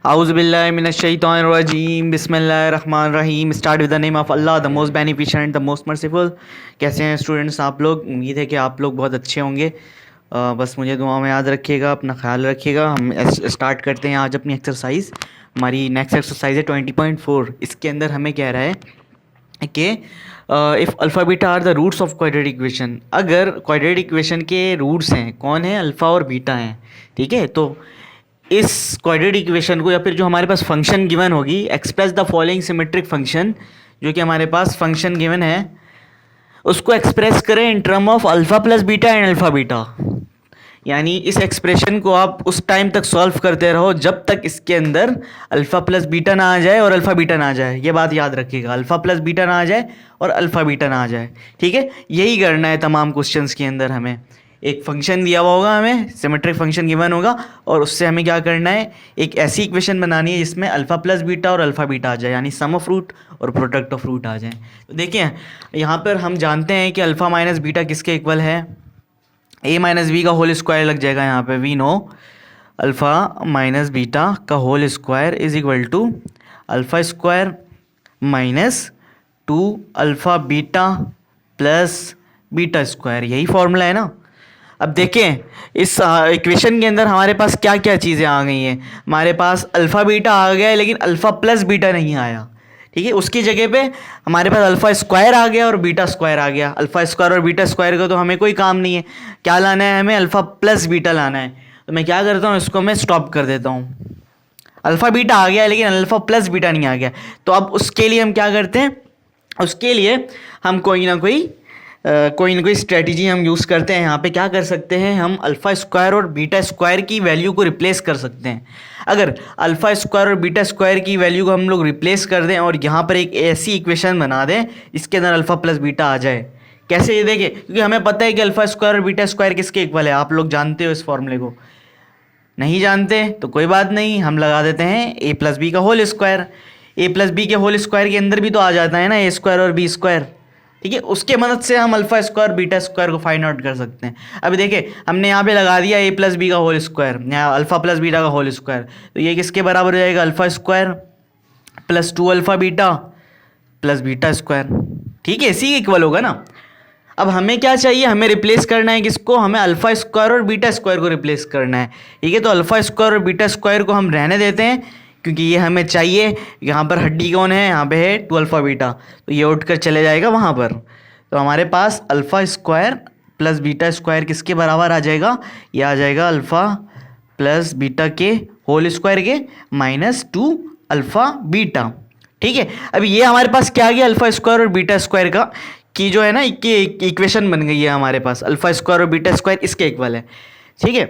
Auzubillahiminash-shaytanir-rajim. Bismillahir-rahmanir-rahim. Start with the name of Allah, the most beneficent and the most merciful. कैसे हैं students आप लोग? उम्मीद है कि आप लोग बहुत अच्छे होंगे। बस मुझे दुआ में याद रखिएगा, अपना ख्याल रखिएगा। हम स्टार्ट करते हैं आज अपनी एक्सरसाइज। हमारी नेक्स्ट एक्सरसाइज है 20.4। इसके अंदर हमें कह रहा है कि if alpha beta are the roots of quadratic equation. अगर क्वाड्रेटिक इक्वेशन के रूट्स हैं, कौन है? अल्फ़ा और बीटा हैं। ठीक है, तो इस क्वाड्रेटिक इक्वेशन को या फिर जो हमारे पास फंक्शन गिवन होगी, express the following symmetric function, जो कि हमारे पास फंक्शन गिवन है, उसको एक्सप्रेस करें in term of alpha plus beta and alpha beta. यानी इस एक्सप्रेशन को आप उस टाइम तक सॉल्व करते रहो जब तक इसके अंदर अल्फ़ा प्लस बीटा ना आ जाए और अल्फ़ा बीटा ना आ जाए। ये बात याद रखिएगा, अल्फ़ा प्लस बीटा ना आ जाए और अल्फ़ा बीटा ना आ जाए। ठीक है, यही करना है तमाम क्वेश्चंस के अंदर। हमें एक फंक्शन दिया हुआ होगा, हमें सिमेट्रिक फंक्शन गिवन होगा, और उससे हमें क्या करना है, एक ऐसी इक्वेशन बनानी है जिसमें अल्फ़ा प्लस बीटा और अल्फ़ा बीटा आ जाए, यानी सम ऑफ रूट और प्रोडक्ट ऑफ रूट आ जाए। तो देखिए यहाँ पर हम जानते हैं कि अल्फ़ा माइनस बीटा किसके इक्वल है? a माइनस बी का होल स्क्वायर लग जाएगा यहाँ पे। We know alpha minus beta का whole square is equal to alpha square minus 2 alpha beta plus beta square. यही फॉर्मूला है ना। अब देखें इस इक्वेशन के अंदर हमारे पास क्या क्या चीज़ें आ गई हैं। हमारे पास अल्फ़ा बीटा आ गया है लेकिन अल्फ़ा प्लस बीटा नहीं आया। ठीक है, उसकी जगह पे हमारे पास अल्फ़ा स्क्वायर आ गया और बीटा स्क्वायर आ गया। अल्फ़ा स्क्वायर और बीटा स्क्वायर का तो हमें कोई काम नहीं है। क्या लाना है? हमें अल्फ़ा प्लस बीटा लाना है। तो मैं क्या करता हूँ, इसको मैं स्टॉप कर देता हूँ। अल्फ़ा बीटा आ गया लेकिन अल्फ़ा प्लस बीटा नहीं आ गया। तो अब उसके लिए हम क्या करते हैं, उसके लिए हम कोई ना कोई स्ट्रेटजी हम यूज़ करते हैं। यहाँ पे क्या कर सकते हैं, हम अल्फ़ा स्क्वायर और बीटा स्क्वायर की वैल्यू को रिप्लेस कर सकते हैं। अगर अल्फ़ा स्क्वायर और बीटा स्क्वायर की वैल्यू को हम लोग रिप्लेस कर दें और यहाँ पर एक ऐसी इक्वेशन बना दें इसके अंदर अल्फ़ा प्लस बीटा आ जाए। कैसे? ये देखिए, क्योंकि हमें पता है कि अल्फ़ा स्क्वायर और बीटा स्क्वायर किसके इक्वल है। आप लोग जानते हो इस फॉर्मूले को? नहीं जानते तो कोई बात नहीं, हम लगा देते हैं ए प्लस बी का होल स्क्वायर। ए प्लस बी के होल स्क्वायर के अंदर भी तो आ जाता है ना ए स्क्वायर और बी स्क्वायर। ठीक है, उसके मदद से हम अल्फ़ा स्क्वायर बीटा स्क्वायर को फाइंड आउट कर सकते हैं। अभी देखिए हमने यहाँ पे लगा दिया ए प्लस बी का होल स्क्वायर, यहाँ अल्फ़ा प्लस बीटा का होल स्क्वायर। तो ये किसके बराबर हो जाएगा? Alpha square plus 2 alpha beta plus beta square. ठीक है, इसी के इक्वल होगा ना। अब हमें क्या चाहिए, हमें रिप्लेस करना है किसको? हमें अल्फ़ा स्क्वायर और बीटा स्क्वायर को रिप्लेस करना है। ठीक है, तो अल्फ़ा स्क्वायर और बीटा स्क्वायर को हम रहने देते हैं क्योंकि ये हमें चाहिए। यहाँ पर हड्डी कौन है? यहाँ पे है 2 अल्फ़ा बीटा, तो ये उठ कर चले जाएगा वहाँ पर। तो हमारे पास alpha square plus beta square किसके बराबर आ जाएगा? ये आ जाएगा अल्फ़ा प्लस बीटा के होल स्क्वायर के माइनस 2 अल्फ़ा बीटा। ठीक है, अब ये हमारे पास क्या आ गया? अल्फ़ा स्क्वायर और बीटा स्क्वायर का की जो है ना कि इक्वेशन बन गई है हमारे पास। अल्फ़ा स्क्वायर और बीटा स्क्वायर इसके इक्वल है। ठीक है,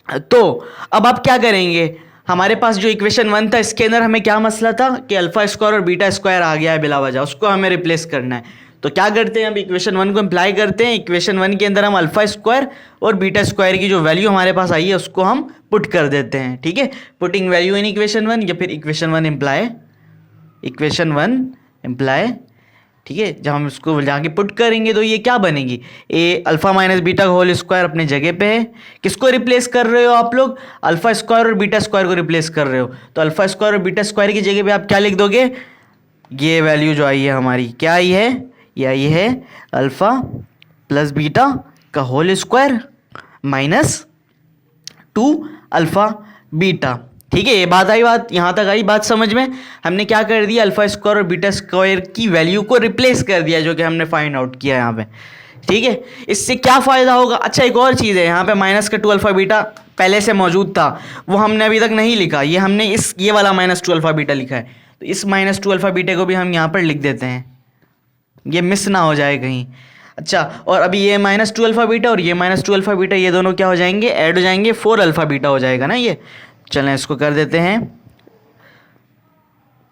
तो अब आप क्या करेंगे, हमारे पास जो इक्वेशन 1 था इसके अंदर हमें क्या मसला था कि अल्फ़ा स्क्वायर और बीटा स्क्वायर आ गया है बिला वजह, उसको हमें रिप्लेस करना है। तो क्या करते हैं, अब इक्वेशन 1 को अप्लाई करते हैं। इक्वेशन 1 के अंदर हम अल्फ़ा स्क्वायर और बीटा स्क्वायर की जो वैल्यू हमारे पास आई है उसको हम पुट कर देते हैं। ठीक है, पुटिंग वैल्यू इन इक्वेशन 1 या फिर इक्वेशन 1 इम्प्लाई। ठीक है, जब हम उसको जाके पुट करेंगे तो ये क्या बनेगी? ए अल्फ़ा माइनस बीटा का होल स्क्वायर अपने जगह पे है। किसको रिप्लेस कर रहे हो आप लोग? अल्फ़ा स्क्वायर और बीटा स्क्वायर को रिप्लेस कर रहे हो। तो अल्फ़ा स्क्वायर और बीटा स्क्वायर की जगह पे आप क्या लिख दोगे? ये वैल्यू जो आई है हमारी, क्या आई है? ये आई है अल्फ़ा प्लस बीटा का whole square minus 2 alpha beta. ठीक है, ये बात आई, बात यहाँ तक आई बात समझ में? हमने क्या कर दिया, अल्फ़ा स्क्वायर और बीटा स्क्वायर की वैल्यू को रिप्लेस कर दिया जो कि हमने फाइंड आउट किया यहाँ पे। ठीक है, इससे क्या फ़ायदा होगा? अच्छा, एक और चीज़ है, यहाँ पे माइनस का 2 अल्फ़ा बीटा पहले से मौजूद था, वो हमने अभी तक नहीं लिखा। ये हमने ये वाला माइनस 2 अल्फ़ा बीटा लिखा है। तो इस माइनस 2 अल्फ़ा बीटा को भी हम यहाँ पर लिख देते हैं, ये मिस ना हो जाए कहीं। अच्छा, और अभी ये माइनस 2 अल्फ़ा बीटा और ये माइनस 2 अल्फ़ा बीटा, ये दोनों क्या हो जाएंगे? ऐड हो जाएंगे, 4 अल्फ़ा बीटा हो जाएगा ना ये। चलें इसको कर देते हैं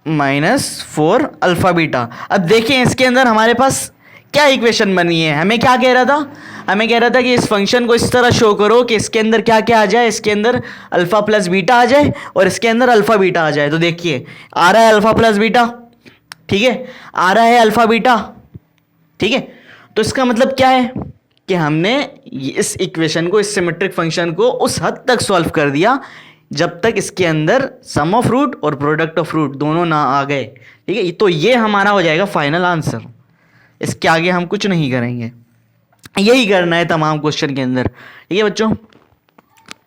माइनस 4 अल्फ़ा बीटा। अब देखिए इसके अंदर हमारे पास क्या इक्वेशन बनी है। हमें क्या कह रहा था? हमें कह रहा था कि इस फंक्शन को इस तरह शो करो कि इसके अंदर क्या क्या आ जाए, इसके अंदर अल्फ़ा प्लस बीटा आ जाए और इसके अंदर अल्फ़ा बीटा आ जाए। तो देखिए आ रहा है अल्फ़ा प्लस बीटा, ठीक है, आ रहा है अल्फ़ा बीटा। ठीक है, तो इसका मतलब क्या है कि हमने इस इक्वेशन को, इस सिमेट्रिक फंक्शन को उस हद तक सॉल्व कर दिया जब तक इसके अंदर सम ऑफ रूट और प्रोडक्ट ऑफ रूट दोनों ना आ गए, ठीक है। तो ये हमारा हो जाएगा फाइनल आंसर, इसके आगे हम कुछ नहीं करेंगे। यही करना है तमाम क्वेश्चन के अंदर, ठीक है बच्चों।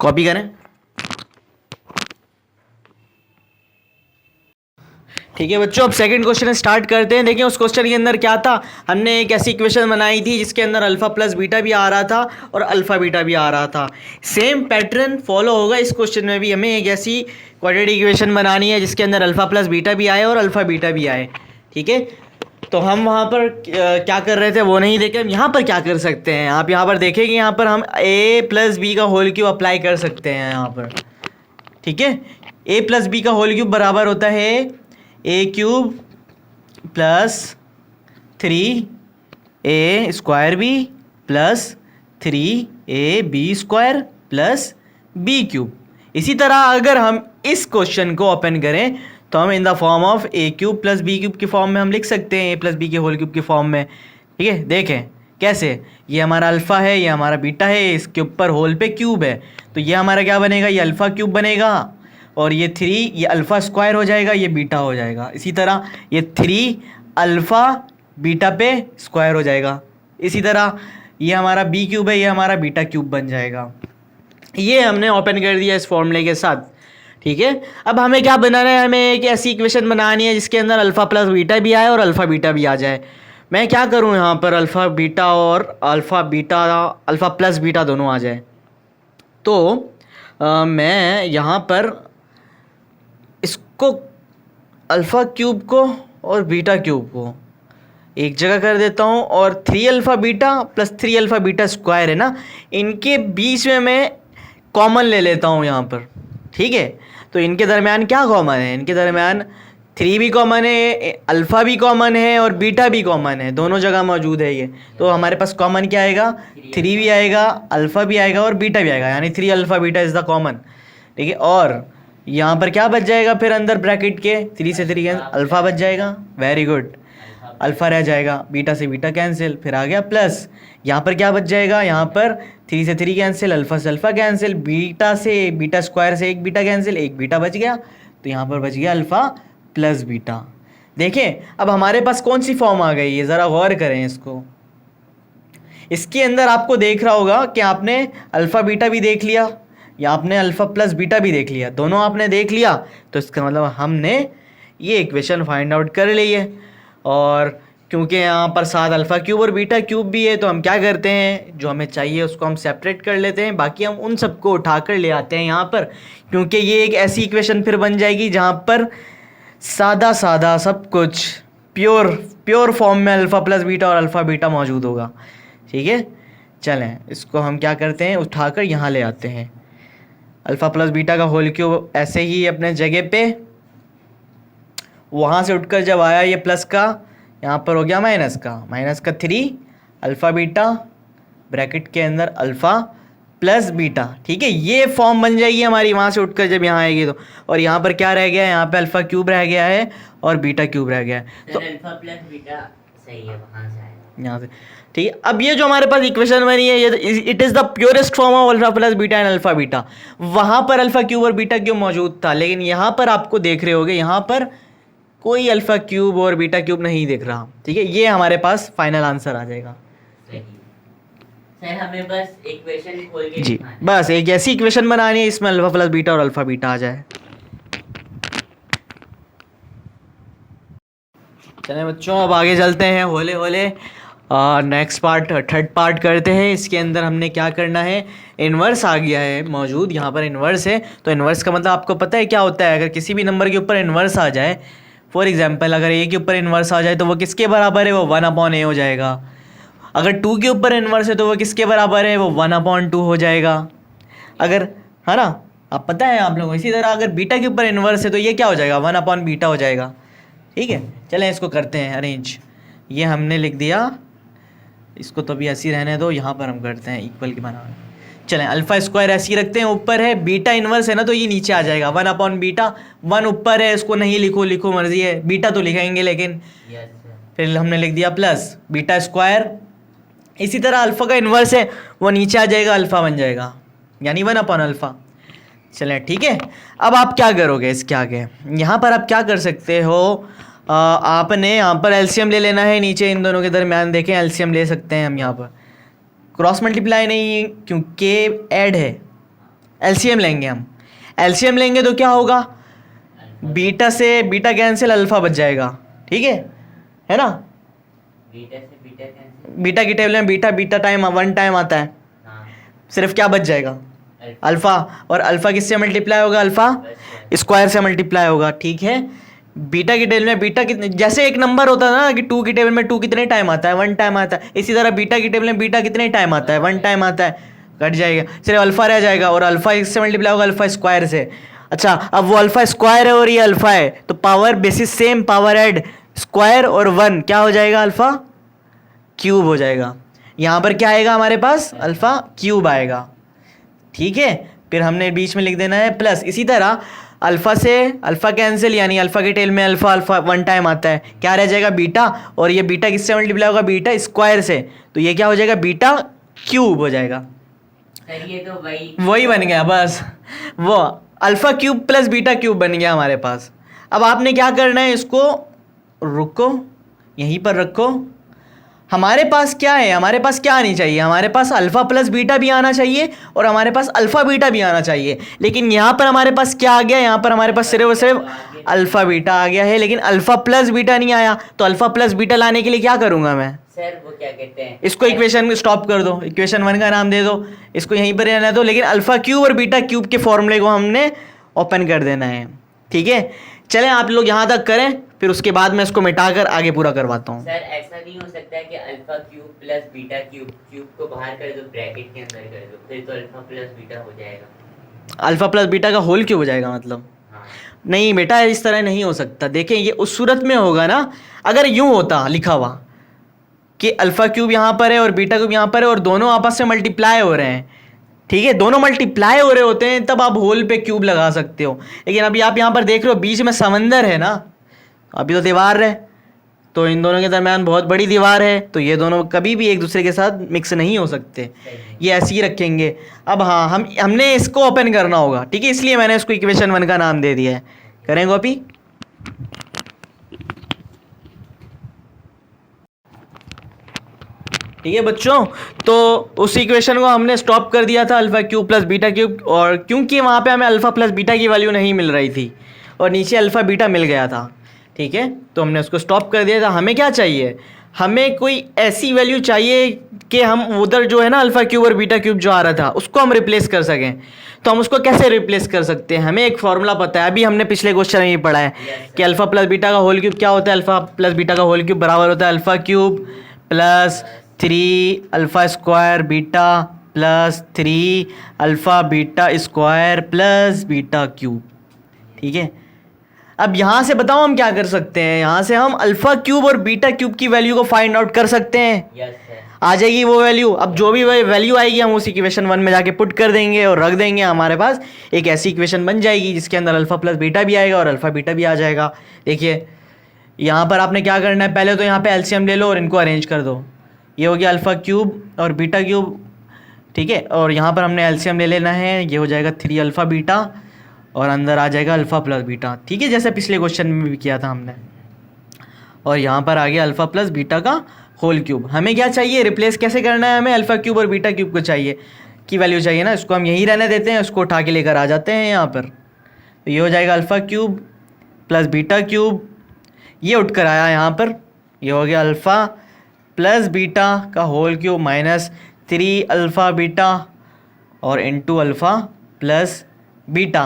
कॉपी करें, ठीक है बच्चों। अब सेकंड क्वेश्चन स्टार्ट करते हैं। देखिए उस क्वेश्चन के अंदर क्या था, हमने एक ऐसी इक्वेशन बनाई थी जिसके अंदर अल्फा प्लस बीटा भी आ रहा था और अल्फा बीटा भी आ रहा था। सेम पैटर्न फॉलो होगा इस क्वेश्चन में भी। हमें एक ऐसी क्वाड्रेटिक इक्वेशन बनानी है जिसके अंदर अल्फा प्लस बीटा भी आए और अल्फा बीटा भी आए, ठीक है। तो हम वहाँ पर क्या कर रहे थे वो नहीं देखे, हम यहाँ पर क्या कर सकते हैं। आप यहाँ पर देखेंगे, यहाँ पर हम a प्लस बी का होल क्यूब अप्लाई कर सकते हैं यहाँ पर, ठीक है। a प्लस बी का होल क्यूब बराबर होता है A cube plus 3a square B plus 3ab square plus B cube. इसी तरह अगर हम इस क्वेश्चन को ओपन करें तो हम in the form of A cube plus B cube की फॉर्म में हम लिख सकते हैं, ए प्लस बी के होल क्यूब की फॉर्म में, ठीक है। देखें कैसे, ये हमारा अल्फ़ा है, ये हमारा बीटा है, इसके ऊपर होल पे क्यूब है, तो ये हमारा क्या बनेगा, ये अल्फ़ा क्यूब बनेगा, और ये 3 ये अल्फ़ा स्क्वायर हो जाएगा, ये बीटा हो जाएगा। इसी तरह ये 3 अल्फ़ा बीटा पे स्क्वायर हो जाएगा। इसी तरह ये हमारा बी क्यूब है, ये हमारा बीटा क्यूब बन जाएगा। ये हमने ओपन कर दिया इस फॉर्मूले के साथ, ठीक है। अब हमें क्या बनाना है, हमें एक ऐसी इक्वेशन बनानी है जिसके अंदर अल्फ़ा प्लस बीटा भी आए और अल्फ़ा बीटा भी आ जाए। मैं क्या करूं, यहाँ पर अल्फ़ा बीटा और अल्फ़ा प्लस बीटा दोनों आ जाए। तो मैं यहाँ पर इसको अल्फ़ा क्यूब को और बीटा क्यूब को एक जगह कर देता हूँ, और 3 alpha beta plus 3 alpha beta square है ना, इनके बीच में मैं कॉमन ले लेता हूँ यहाँ पर, ठीक है। तो इनके दरमियान क्या कॉमन है, इनके दरमियान 3 भी कॉमन है, अल्फ़ा भी कॉमन है और बीटा भी कॉमन है, दोनों जगह मौजूद है ये। तो हमारे पास कॉमन क्या आएगा, 3 भी आएगा, अल्फ़ा भी आएगा और बीटा भी आएगा, यानी 3 alpha beta is the common, ठीक है। और यहाँ पर क्या बच जाएगा फिर अंदर ब्रैकेट के, 3 से 3 अल्फ़ा बच जाएगा, वेरी गुड, अल्फ़ा रह जाएगा, बीटा से बीटा कैंसिल, फिर आ गया प्लस। यहाँ पर क्या बच जाएगा, यहाँ पर 3 से 3 कैंसिल, अल्फ़ा से अल्फ़ा कैंसिल, बीटा से बीटा स्क्वायर से एक बीटा कैंसिल, एक बीटा बच गया, तो यहाँ पर बच गया अल्फ़ा प्लस बीटा। देखें अब हमारे पास कौन सी फॉर्म आ गई है, ज़रा गौर करें इसको। इसके अंदर आपको देख रहा होगा कि आपने अल्फ़ा बीटा भी देख लिया या आपने अल्फ़ा प्लस बीटा भी देख लिया, दोनों आपने देख लिया, तो इसका मतलब हमने ये इक्वेशन फाइंड आउट कर ली है। और क्योंकि यहाँ पर साथ अल्फ़ा क्यूब और बीटा क्यूब भी है, तो हम क्या करते हैं, जो हमें चाहिए उसको हम सेपरेट कर लेते हैं, बाकी हम उन सबको उठा कर ले आते हैं यहाँ पर, क्योंकि ये एक ऐसी इक्वेशन फिर बन जाएगी जहाँ पर सादा सादा सब कुछ प्योर फॉर्म में अल्फ़ा प्लस बीटा और अल्फ़ा बीटा मौजूद होगा, ठीक है। चलें इसको हम क्या करते हैं, उठाकर यहाँ ले आते हैं। अल्फ़ा प्लस बीटा का होल क्यूब ऐसे ही अपने जगह पे, वहाँ से उठकर जब आया ये प्लस का, यहाँ पर हो गया माइनस का 3 अल्फ़ा बीटा ब्रैकेट के अंदर अल्फ़ा प्लस बीटा, ठीक है। ये फॉर्म बन जाएगी हमारी वहाँ से उठकर जब यहाँ आएगी तो। और यहाँ पर क्या रह गया है, यहाँ पे अल्फ़ा क्यूब रह गया है और बीटा क्यूब रह गया है, तो अल्फ़ा प्लस बीटा सही है, वहाँ से आएगा यहाँ से, ठीक है। अब ये जो हमारे पास इक्वेशन बनी है, ये it is the purest form of alpha plus beta and alpha beta. वहाँ पर अल्फ़ा क्यूब और बीटा क्यूब मौजूद था, लेकिन यहाँ पर आपको देख रहे होगे, यहाँ पर कोई अल्फ़ा क्यूब और बीटा क्यूब नहीं दिख रहा, ठीक है। ये हमारे पास फाइनल आंसर आ जाएगा। सर हमें बस इक्वेशन खोल के जी, बस एक ऐसी इक्वेशन बनानी है इसमें अल्फ़ा प्लस बीटा और अल्फ़ा बीटा आ जाए। चलें बच्चों अब आगे चलते हैं होले होले, नेक्स्ट पार्ट थर्ड पार्ट करते हैं। इसके अंदर हमने क्या करना है, इन्वर्स आ गया है मौजूद, यहाँ पर इन्वर्स है। तो इन्वर्स का मतलब आपको पता है क्या होता है, अगर किसी भी नंबर के ऊपर इन्वर्स आ जाए, फॉर एग्जांपल अगर ए के ऊपर इन्वर्स आ जाए तो वो किसके बराबर है, वो 1/a हो जाएगा। अगर 2 के ऊपर इन्वर्स है तो वो किसके बराबर है, वो 1/2 हो जाएगा। अगर, है ना, आप पता है आप लोगों को। इसी तरह अगर बीटा के ऊपर इन्वर्स है तो ये क्या हो जाएगा, 1/बीटा हो जाएगा, ठीक है। चलें इसको करते हैं अरेंज। ये हमने लिख दिया, इसको तो भी ऐसी रहने दो, यहाँ पर हम करते हैं इक्वल की बना। चलें अल्फ़ा स्क्वायर ऐसी रखते हैं, ऊपर है बीटा इन्वर्स है ना, तो ये नीचे आ जाएगा 1/बीटा। 1 ऊपर है, इसको नहीं लिखो मर्जी है, बीटा तो लिखेंगे लेकिन, फिर हमने लिख दिया प्लस बीटा स्क्वायर। इसी तरह अल्फ़ा का इन्वर्स है, वो नीचे आ जाएगा, अल्फ़ा बन जाएगा, यानी 1/अल्फ़ा। चलें ठीक है। अब आप क्या करोगे इसके आगे, यहाँ पर आप क्या कर सकते हो, आपने यहाँ पर एलसीएम ले लेना है, नीचे इन दोनों के दरमियान देखें एलसीएम ले सकते हैं हम यहाँ पर, क्रॉस मल्टीप्लाई नहीं क्योंकि ऐड है, एलसीएम लेंगे हम। एलसीएम लेंगे तो क्या होगा, बीटा से बीटा कैंसिल, अल्फा बच जाएगा, ठीक है ना। बीटा से बीटा कैंसिल, बीटा की टेबल में बीटा बीटा टाइम 1 टाइम आता है, हाँ सिर्फ क्या बच जाएगा, अल्फा। और अल्फा किससे मल्टीप्लाई होगा, अल्फा बस स्क्वायर से मल्टीप्लाई होगा, ठीक है। बीटा की टेबल में बीटा कितने, जैसे एक नंबर होता है ना कि 2 की टेबल में 2 कितने टाइम आता है, 1 टाइम आता है, इसी तरह बीटा की टेबल में बीटा कितने टाइम आता है, 1 टाइम आता है, कट जाएगा, सिर्फ अल्फा रह जाएगा, और अल्फा इससे मल्टीप्लाई होगा अल्फा स्क्वायर से। अच्छा, अब वो अल्फा स्क्वायर है और ये अल्फा है, तो power basis same, power add, square और 1 क्या हो जाएगा, अल्फा क्यूब हो जाएगा। यहाँ पर क्या आएगा हमारे पास, अल्फा क्यूब आएगा, ठीक है। फिर हमने बीच में लिख देना है प्लस। इसी तरह अल्फा से अल्फा कैंसिल, यानी अल्फा के टेल में अल्फा अल्फा 1 टाइम आता है, क्या रह जाएगा, बीटा, और ये बीटा किससे मल्टीप्लाई होगा, बीटा स्क्वायर से, तो ये क्या हो जाएगा, बीटा क्यूब हो जाएगा। सर ये तो वही बन गया बस, वो alpha cube plus beta cube बन गया हमारे पास। अब आपने क्या करना है, इसको रुको यहीं पर रखो। हमारे पास क्या है, हमारे पास क्या आनी चाहिए, हमारे पास अल्फा प्लस बीटा भी आना चाहिए और हमारे पास अल्फा बीटा भी आना चाहिए, लेकिन यहाँ पर हमारे पास क्या आ गया, यहाँ पर हमारे पास सिर्फ और सिर्फ अल्फा बीटा आ गया है, लेकिन अल्फा प्लस बीटा नहीं आया। तो अल्फा प्लस बीटा लाने के लिए क्या करूँगा मैं, सर वो क्या कहते हैं, इसको इक्वेशन में स्टॉप कर दो, इक्वेशन 1 का नाम दे दो, इसको यहीं पर रहने दो, लेकिन अल्फा क्यूब और बीटा क्यूब के फॉर्मूले को हमने ओपन कर देना है, ठीक है। चलें आप लोग यहाँ तक करें, फिर उसके बाद मैं इसको मिटाकर आगे पूरा करवाता हूँ। सर ऐसा नहीं हो सकता है कि alpha cube plus beta cube, cube को बाहर कर दो, ब्रैकेट के अंदर कर दो, फिर तो अल्फा प्लस बीटा हो जाएगा। अल्फा प्लस बीटा का होल क्यूब हो जाएगा मतलब, हाँ नहीं बेटा इस तरह नहीं हो सकता। देखें ये उस सूरत में होगा ना, अगर यूं होता लिखा हुआ कि अल्फा क्यूब यहाँ पर है और बीटा क्यूब यहाँ पर है और दोनों आपस में मल्टीप्लाई हो रहे हैं, ठीक है, दोनों मल्टीप्लाई हो रहे होते हैं, तब आप होल पे क्यूब लगा सकते हो। लेकिन अभी आप यहाँ पर देख रहे हो बीच में समंदर है ना, अभी तो दीवार है, तो इन दोनों के दरमियान बहुत बड़ी दीवार है, तो ये दोनों कभी भी एक दूसरे के साथ मिक्स नहीं हो सकते, ये ऐसे ही रखेंगे। अब हाँ, हमने इसको ओपन करना होगा, ठीक है, इसलिए मैंने इसको इक्वेशन 1 का नाम दे दिया है। करें कॉपी, ठीक है बच्चों। तो उस इक्वेशन को हमने स्टॉप कर दिया था, alpha cube plus beta cube, और क्योंकि वहाँ पे हमें अल्फा प्लस बीटा की वैल्यू नहीं मिल रही थी और नीचे अल्फा बीटा मिल गया था, ठीक है, तो हमने उसको स्टॉप कर दिया था। हमें क्या चाहिए, हमें कोई ऐसी वैल्यू चाहिए कि हम उधर जो है ना अल्फा क्यूब और बीटा क्यूब जो आ रहा था उसको हम रिप्लेस कर सकें। तो हम उसको कैसे रिप्लेस कर सकते हैं, हमें एक फॉर्मूला पता है, अभी हमने पिछले क्वेश्चन में ये पढ़ा है कि अल्फा प्लस बीटा का होल क्यूब क्या होता है, अल्फा प्लस बीटा का होल क्यूब बराबर होता है alpha cube plus 3 alpha square beta plus 3 alpha beta square plus beta cube, ठीक है। अब यहाँ से बताओ हम क्या कर सकते हैं, यहाँ से हम अल्फा क्यूब और बीटा क्यूब की वैल्यू को फाइंड आउट कर सकते हैं। यस सर, आ जाएगी वो वैल्यू। अब जो भी वैल्यू आएगी हम उस इक्वेशन 1 में जाके पुट कर देंगे और रख देंगे, हमारे पास एक ऐसी इक्वेशन बन जाएगी जिसके अंदर अल्फा प्लस बीटा भी आएगा और अल्फा बीटा भी आ जाएगा। देखिए यहाँ पर आपने क्या करना है, पहले तो यहाँ पे एलसीएम ले लो और इनको अरेंज कर दो, ये हो गया अल्फा क्यूब और बीटा क्यूब, ठीक है, और यहाँ पर हमने एलसीएम ले लेना है, ये हो जाएगा 3 अल्फा बीटा और अंदर आ जाएगा अल्फा प्लस बीटा, ठीक है, जैसे पिछले क्वेश्चन में भी किया था हमने। और यहाँ पर आ गया अल्फा प्लस बीटा का होल क्यूब। हमें क्या चाहिए, रिप्लेस कैसे करना है, हमें अल्फा क्यूब और बीटा क्यूब को चाहिए की वैल्यू चाहिए ना, इसको हम यहीं रहने देते हैं, उसको उठा के लेकर आ जाते हैं यहाँ पर। तो ये हो जाएगा alpha cube plus beta cube, ये उठ कर आया यहाँ पर, ये हो गया अल्फ़ा प्लस बीटा का whole cube minus 3 alpha beta और इनटू अल्फ़ा प्लस बीटा।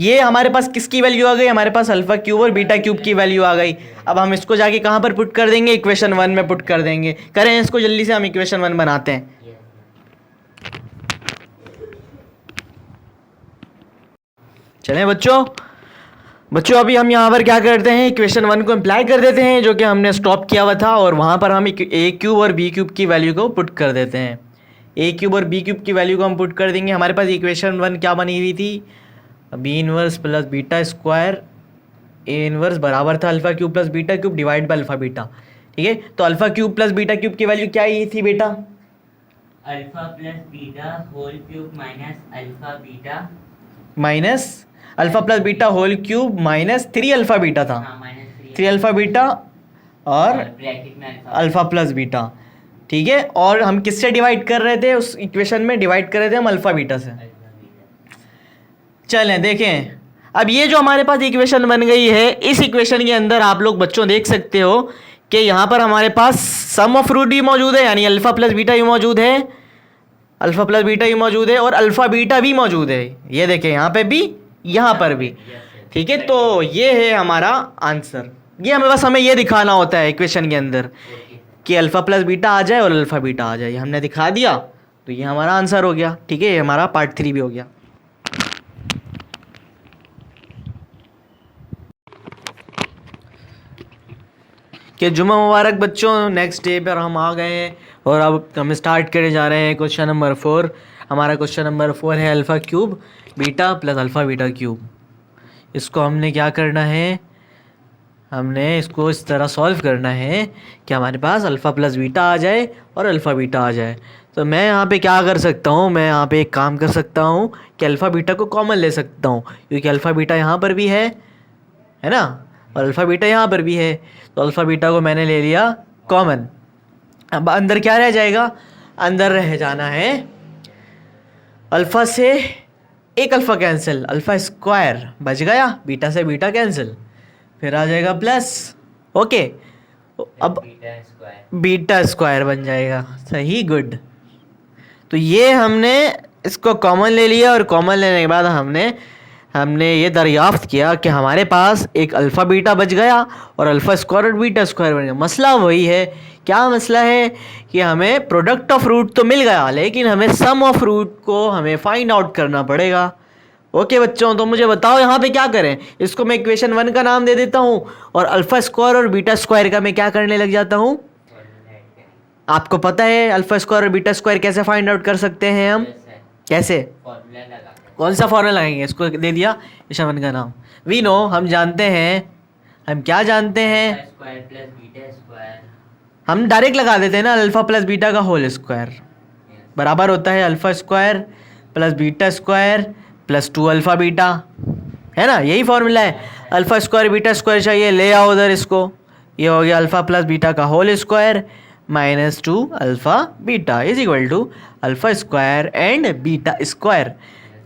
ये हमारे पास किसकी वैल्यू आ गई, हमारे पास अल्फ़ा क्यूब और बीटा क्यूब की वैल्यू आ गई। अब हम इसको जाके कहाँ पर पुट कर देंगे, इक्वेशन 1 में पुट कर देंगे। करें इसको जल्दी से, हम इक्वेशन 1 बनाते हैं। चलें बच्चों अभी हम यहाँ पर क्या करते हैं, इक्वेशन 1 को अप्लाई कर देते हैं जो कि हमने स्टॉप किया हुआ था, और वहाँ पर हम ए क्यूब और बी क्यूब की वैल्यू को पुट कर देते हैं। ए क्यूब और बी क्यूब की वैल्यू को हम पुट कर देंगे। हमारे पास इक्वेशन 1 क्या बनी हुई थी, B inverse plus beta square A inverse बराबर था alpha cube plus beta cube divide by alpha beta, ठीक है। तो alpha cube plus beta cube की वैल्यू क्या ही थी बेटा, alpha plus beta whole cube minus alpha beta minus alpha plus beta whole cube minus 3 alpha beta था, हाँ माइनस 3 अल्फ़ा बीटा और ब्रैकेट में अल्फ़ा प्लस बीटा, ठीक है। और हम किससे डिवाइड कर रहे थे उस इक्वेशन में? डिवाइड कर रहे थे हम अल्फ़ा बीटा से। चलें देखें, अब ये जो हमारे पास इक्वेशन बन गई है, इस इक्वेशन के अंदर आप लोग बच्चों देख सकते हो कि यहाँ पर हमारे पास सम ऑफ रूट भी मौजूद है, यानी अल्फ़ा प्लस बीटा भी मौजूद है, अल्फ़ा प्लस बीटा भी मौजूद है और अल्फ़ा बीटा भी मौजूद है। ये देखें यहाँ पे भी, यहाँ पर भी, ठीक है। तो ये है हमारा आंसर। ये हमें ये दिखाना होता है इक्वेशन के अंदर कि अल्फ़ा प्लस बीटा आ जाए और अल्फ़ा बीटा आ जाए, ये हमने दिखा दिया तो ये हमारा आंसर हो गया, ठीक है। ये हमारा पार्ट 3 भी हो गया। कि जुम्मा मुबारक बच्चों, नेक्स्ट डे पर हम आ गए हैं और अब हम स्टार्ट करने जा रहे हैं क्वेश्चन नंबर 4। हमारा क्वेश्चन नंबर 4 है alpha cube beta plus alpha beta cube. इसको हमने क्या करना है, हमने इसको इस तरह सॉल्व करना है कि हमारे पास अल्फ़ा प्लस बीटा आ जाए और अल्फ़ा बीटा आ जाए। तो मैं यहाँ पे क्या कर सकता हूँ, मैं यहाँ पे एक काम कर सकता हूँ कि अल्फ़ा बीटा को कॉमन ले सकता हूँ, क्योंकि अल्फ़ा बीटा यहाँ पर भी है ना, और अल्फ़ा बीटा यहाँ पर भी है। तो अल्फ़ा बीटा को मैंने ले लिया कॉमन। अब अंदर क्या रह जाएगा, अंदर रह जाना है अल्फ़ा से एक अल्फ़ा कैंसिल, अल्फ़ा स्क्वायर बच गया, बीटा से बीटा कैंसिल, फिर आ जाएगा प्लस, ओके। अब बीटा स्क्वायर बन जाएगा, सही, गुड। तो ये हमने इसको कॉमन ले लिया और कॉमन लेने के बाद हमने ये दरियाफ्त किया कि हमारे पास एक अल्फ़ा बीटा बच गया और अल्फ़ा स्क्वायर और बीटा स्क्वायर बन गया। मसला वही है, क्या मसला है कि हमें प्रोडक्ट ऑफ रूट तो मिल गया, लेकिन हमें सम ऑफ रूट को हमें फाइंड आउट करना पड़ेगा। ओके बच्चों, तो मुझे बताओ यहाँ पे क्या करें। इसको मैं इक्वेशन 1 का नाम दे देता हूँ और अल्फ़ा स्क्वायर और बीटा स्क्वायर का मैं क्या करने लग जाता हूँ। आपको पता है अल्फ़ा स्क्वायर और बीटा स्क्वायर कैसे फाइंड आउट कर सकते हैं हम, कैसे, कौन सा फॉर्मूला लगाएंगे। इसको दे दिया इक्वेशन 1 का नाम, वी नो, हम जानते हैं, हम क्या जानते हैं, हम डायरेक्ट लगा देते हैं ना, अल्फ़ा प्लस बीटा का होल स्क्वायर बराबर होता है alpha square plus beta square plus 2 alpha beta, है ना, यही फॉर्मूला है। अल्फ़ा स्क्वायर बीटा स्क्वायर चाहिए, ले आओ उधर इसको, ये हो गया अल्फ़ा प्लस बीटा का whole square minus 2 alpha beta is equal to alpha square and beta square.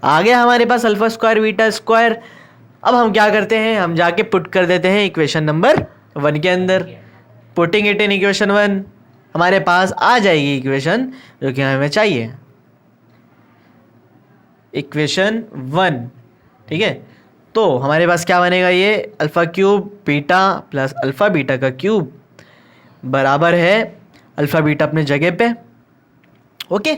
आ गया हमारे पास अल्फ़ा स्क्वायर बीटा स्क्वायर। अब हम क्या करते हैं, हम जाके पुट कर देते हैं इक्वेशन नंबर 1 के अंदर। पुटिंग इट इन इक्वेशन 1, हमारे पास आ जाएगी इक्वेशन जो कि हमें चाहिए, इक्वेशन 1, ठीक है। तो हमारे पास क्या बनेगा, ये alpha cube beta plus alpha beta का क्यूब बराबर है अल्फ़ा बीटा अपने जगह पे, ओके,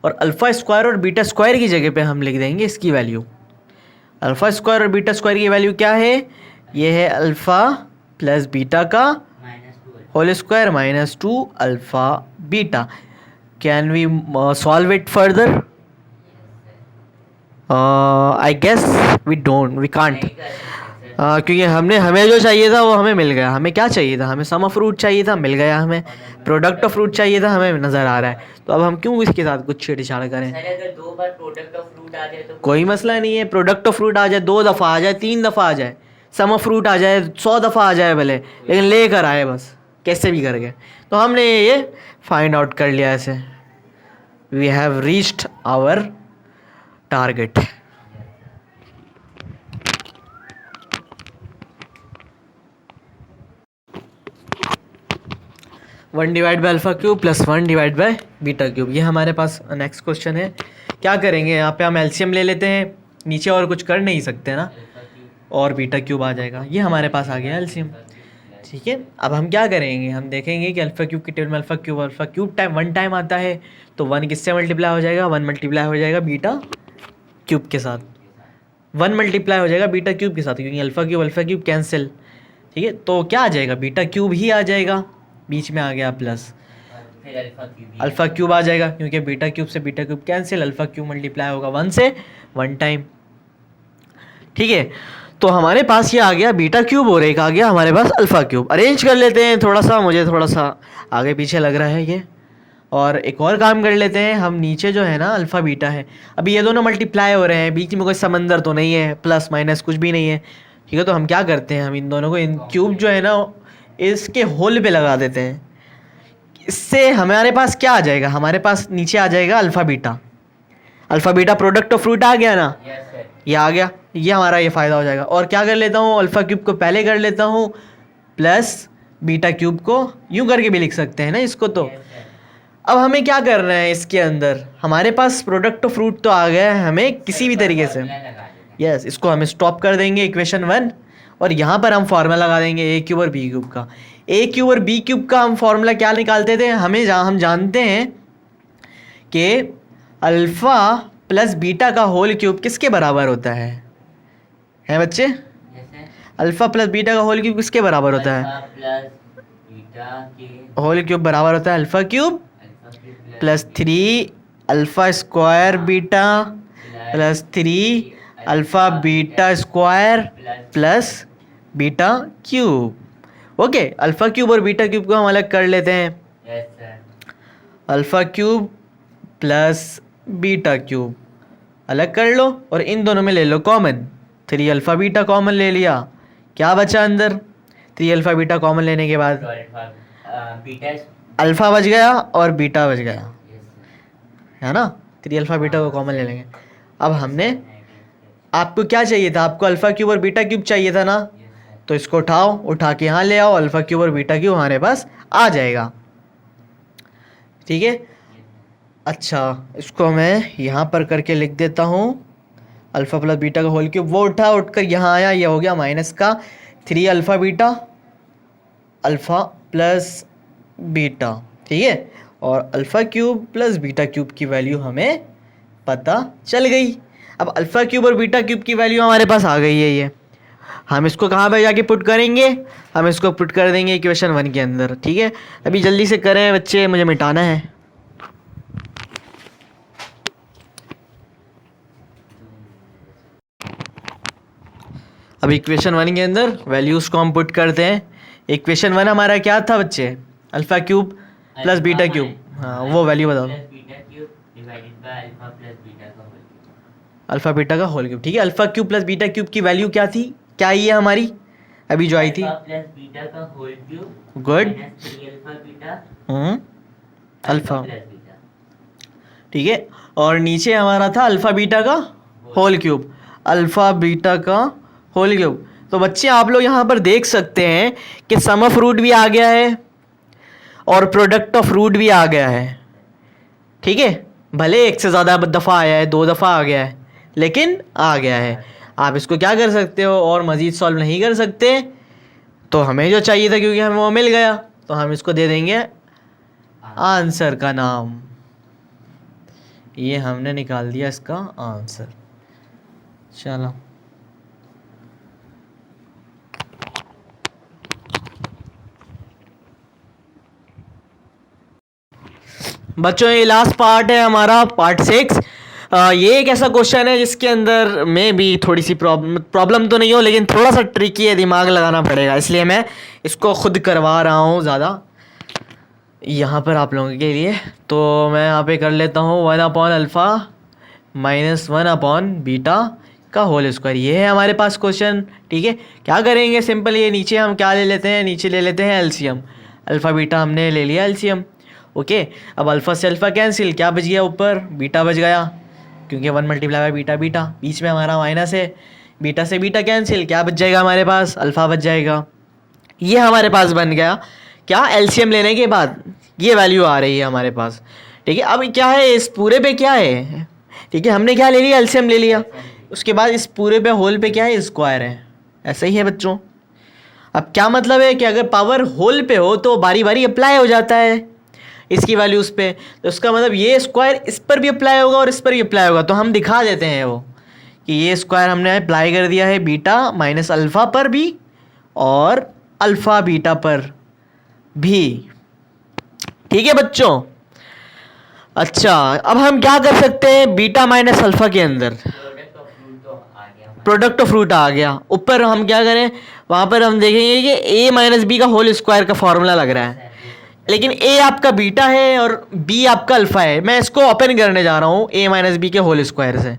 और अल्फ़ा स्क्वायर और बीटा स्क्वायर की जगह पे हम लिख देंगे इसकी वैल्यू। अल्फ़ा स्क्वायर और बीटा स्क्वायर की वैल्यू क्या है, ये है अल्फ़ा प्लस बीटा का whole square minus 2 alpha beta. Can we solve it further? I guess we can't, क्योंकि हमें जो चाहिए था वो हमें मिल गया। हमें क्या चाहिए था, हमें सम ऑफ रूट चाहिए था, मिल गया। हमें प्रोडक्ट ऑफ रूट चाहिए था, हमें नज़र आ रहा है। तो अब हम क्यों इसके साथ कुछ छेड़छाड़ करें। अगर 2 बार प्रोडक्ट ऑफ रूट आ जाए तो कोई मसला नहीं है, प्रोडक्ट ऑफ रूट आ जाए, 2 दफ़ा आ जाए, 3 दफ़ा आ जाए, सम ऑफ रूट आ जाए 100 दफ़ा आ जाए भले, लेकिन लेकर आए बस, कैसे भी करके। तो हमने ये फाइंड आउट कर लिया ऐसे, we have reached our target. One divide by alpha cube plus 1 divide by beta cube, ये हमारे पास नेक्स्ट क्वेश्चन है। क्या करेंगे यहाँ पे, हम एलसीएम ले लेते हैं, नीचे और कुछ कर नहीं सकते ना, और बीटा क्यूब आ जाएगा। ये हमारे पास आ गया एलसीएम, ठीक है। अब हम क्या करेंगे, हम देखेंगे कि अल्फ़ा क्यूब की टेबल में अल्फ़ा क्यूब टाइम 1 टाइम आता है, तो 1 किससे मल्टीप्लाई हो जाएगा, 1 मल्टीप्लाई हो जाएगा बीटा क्यूब के साथ, 1 मल्टीप्लाई हो जाएगा बीटा क्यूब के साथ, क्योंकि अल्फ़ा क्यूब कैंसिल, ठीक है। तो क्या आ जाएगा, बीटा क्यूब ही आ जाएगा, बीच में आ गया प्लस, फिर अल्फ़ा क्यूब आ जाएगा, क्योंकि बीटा क्यूब से beta cube cancel, alpha cube multiply होगा 1 से 1 टाइम, ठीक है। तो हमारे पास ये आ गया बीटा क्यूब और एक आ गया हमारे पास अल्फ़ा क्यूब। अरेंज कर लेते हैं थोड़ा सा, मुझे थोड़ा सा आगे पीछे लग रहा है ये, और एक और काम कर लेते हैं हम, नीचे जो है ना अल्फ़ा बीटा है, अभी ये दोनों मल्टीप्लाई हो रहे हैं, बीच में कोई समंदर तो नहीं है, प्लस माइनस कुछ भी नहीं है, ठीक है। तो हम क्या करते हैं, हम इन दोनों को, इन क्यूब जो है ना इसके होल पे लगा देते हैं। इससे हमारे पास क्या आ जाएगा, हमारे पास नीचे आ जाएगा alpha beta. Alpha beta product of root आ गया ना, यस सर। ये आ गया, ये हमारा ये फ़ायदा हो जाएगा। और क्या कर लेता हूँ, अल्फ़ा क्यूब को पहले कर लेता हूँ प्लस बीटा क्यूब को यूँ करके भी लिख सकते हैं ना इसको। तो यस सर। अब हमें क्या करना है, इसके अंदर हमारे पास प्रोडक्ट ऑफ फ्रूट तो आ गया है, हमें किसी भी तरीके से, फॉर्मूला लगा देना। यस, इसको हम स्टॉप कर देंगे इक्वेशन 1, और यहाँ पर हम फार्मूला लगा देंगे ए क्यूब और बी क्यूब का। ए क्यूब और बी क्यूब का हम फार्मूला क्या निकालते थे, हम जानते हैं कि अल्फ़ा प्लस बीटा का होल क्यूब किसके बराबर होता है बच्चे? Yes sir. Alpha plus beta का होल क्यूब किसके बराबर होता है? अल्फा प्लस बीटा के होल क्यूब बराबर होता है alpha cube alpha cube plus 3 alpha square beta plus 3 alpha beta square plus beta cube. Okay, alpha cube और बीटा क्यूब को हम अलग कर लेते हैं। Yes sir. Alpha cube plus beta cube अलग कर लो, और इन दोनों में ले लो कॉमन, 3 अल्फ़ा बीटा कॉमन ले लिया, क्या बचा अंदर? 3 अल्फ़ा बीटा कॉमन लेने के बाद तो अल्फा बीटा। अल्फ़ा बच गया और बीटा बच गया, यस सर। है ना। 3 अल्फ़ा बीटा को कॉमन ले लेंगे। अब हमने, आपको क्या चाहिए था, आपको अल्फ़ा क्यूब और बीटा क्यूब चाहिए था ना, यस सर। तो इसको उठाओ, उठा के यहाँ ले आओ, अल्फ़ा क्यूब और बीटा क्यूब हमारे पास आ जाएगा, ठीक है। अच्छा, इसको मैं यहाँ पर करके लिख देता हूँ, अल्फ़ा प्लस बीटा का होल क्यूब, वो उठकर यहाँ आया, ये हो गया माइनस का 3 alpha beta alpha plus beta, ठीक है। और alpha cube plus beta cube की वैल्यू हमें पता चल गई। अब अल्फ़ा क्यूब और बीटा क्यूब की वैल्यू हमारे पास आ गई है, ये हम इसको कहाँ पे जाके पुट करेंगे, हम इसको पुट कर देंगे इक्वेशन 1 के अंदर, ठीक है। अभी जल्दी से करें बच्चे, मुझे मिटाना है। अब इक्वेशन 1 के अंदर वैल्यूज़ को हम पुट करते हैं। इक्वेशन 1 हमारा क्या था बच्चे, alpha cube plus beta cube, हाँ वो वैल्यू बताओ। Plus beta cube divided by alpha plus beta का होल क्यूब। अल्फ़ा बीटा का होल क्यूब, ठीक है। Alpha cube plus beta cube की वैल्यू क्या थी, क्या आई है हमारी अभी जो आई थी? अल्फा प्लस बीटा का whole cube good, minus 3 alpha beta alpha, plus beta, ठीक है। और नीचे हमारा था अल्फ़ा बीटा का होल क्यूब, अल्फ़ा बीटा का होल क्यूब। तो बच्चे आप लोग यहाँ पर देख सकते हैं कि सम ऑफ रूट भी आ गया है और प्रोडक्ट ऑफ रूट भी आ गया है, ठीक है। भले एक से ज़्यादा दफ़ा आया है, 2 दफ़ा आ गया है, लेकिन आ गया है। आप इसको क्या कर सकते हो, और मज़ीद सॉल्व नहीं कर सकते, तो हमें जो चाहिए था क्योंकि हमें वो मिल गया, तो हम इसको दे देंगे आंसर का नाम। ये हमने निकाल दिया इसका आंसर। चलो बच्चों, ये लास्ट पार्ट है हमारा, पार्ट 6। ये एक ऐसा क्वेश्चन है जिसके अंदर में भी थोड़ी सी प्रॉब्लम तो नहीं हो, लेकिन थोड़ा सा ट्रिकी है, दिमाग लगाना पड़ेगा, इसलिए मैं इसको खुद करवा रहा हूँ ज़्यादा यहाँ पर आप लोगों के लिए। तो मैं यहाँ पे कर लेता हूँ 1 upon alpha minus 1 upon beta का होल स्क्वायर। ये है हमारे पास क्वेश्चन, ठीक है। क्या करेंगे, सिंपल, ये नीचे हम क्या ले लेते हैं, नीचे ले लेते हैं एलसीएम। अल्फ़ा बीटा हमने ले लिया एलसीएम, ओके। अब अल्फ़ा से अल्फ़ा कैंसिल, क्या बच गया ऊपर, बीटा बच गया, क्योंकि 1 मल्टीप्लाई बाय बीटा बीटा, बीच में हमारा माइनस है, बीटा से बीटा कैंसिल, क्या बच जाएगा हमारे पास, अल्फ़ा बच जाएगा। ये हमारे पास बन गया क्या, एलसीएम लेने के बाद ये वैल्यू आ रही है हमारे पास, ठीक है। अब क्या है, इस पूरे पे क्या है, ठीक है, हमने क्या ले लिया, एलसीएम ले लिया, उसके बाद इस पूरे पे होल पे क्या है, स्क्वायर है, ऐसा ही है बच्चों। अब क्या मतलब है कि अगर पावर होल पे हो तो बारी बारी अप्लाई हो जाता है इसकी वैल्यू उस पे, तो उसका मतलब ये स्क्वायर इस पर भी अप्लाई होगा और इस पर भी अप्लाई होगा। तो हम दिखा देते हैं वो कि ये स्क्वायर हमने अप्लाई कर दिया है बीटा माइनस अल्फ़ा पर भी और अल्फ़ा बीटा पर भी, ठीक है बच्चों। अच्छा, अब हम क्या कर सकते हैं, बीटा माइनस अल्फ़ा के अंदर प्रोडक्ट ऑफ रूट आ गया, ऊपर हम क्या करें, वहाँ पर हम देखेंगे कि a माइनस बी का होल स्क्वायर का फॉर्मूला लग रहा है, लेकिन ए आपका बीटा है और बी आपका अल्फा है। मैं इसको ओपन करने जा रहा हूँ ए माइनस बी के होल स्क्वायर से।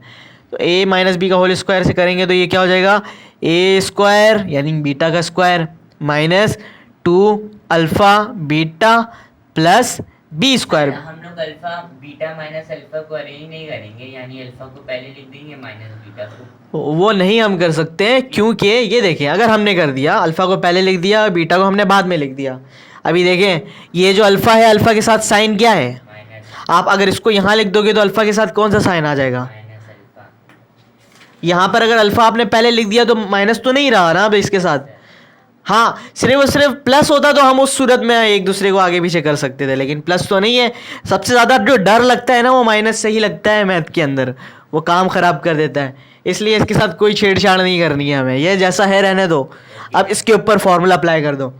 तो ए माइनस बी का होल स्क्वायर से करेंगे तो ये क्या हो जाएगा, ए स्क्वायर यानी बीटा का square minus 2 alpha beta plus B square. हम लोग अल्फा बीटा माइनस अल्फा को अरेंज नहीं करेंगे, यानी अल्फा को पहले लिख देंगे माइनस बीटा को। वो नहीं हम कर सकते हैं, क्योंकि ये देखें अगर हमने कर दिया अल्फ़ा को पहले लिख दिया, बीटा को हमने बाद में लिख दिया। अभी देखें ये जो अल्फ़ा है, अल्फ़ा के साथ साइन क्या है माइनस, आप अगर इसको यहाँ लिख दोगे तो अल्फ़ा के साथ कौन सा साइन आ जाएगा, माइनस अल्फा। यहाँ पर अगर अल्फ़ा आपने पहले लिख दिया तो माइनस तो नहीं रहा ना अब इसके साथ। हाँ, सिर्फ और सिर्फ प्लस होता तो हम उस सूरत में एक दूसरे को आगे पीछे कर सकते थे, लेकिन प्लस तो नहीं है। सबसे ज़्यादा जो डर लगता है ना वो माइनस से ही लगता है मैथ के अंदर, वो काम ख़राब कर देता है। इसलिए इसके साथ कोई छेड़छाड़ नहीं करनी है हमें, ये जैसा है रहने दो। अब इसके ऊपर फॉर्मूला अप्लाई कर दो,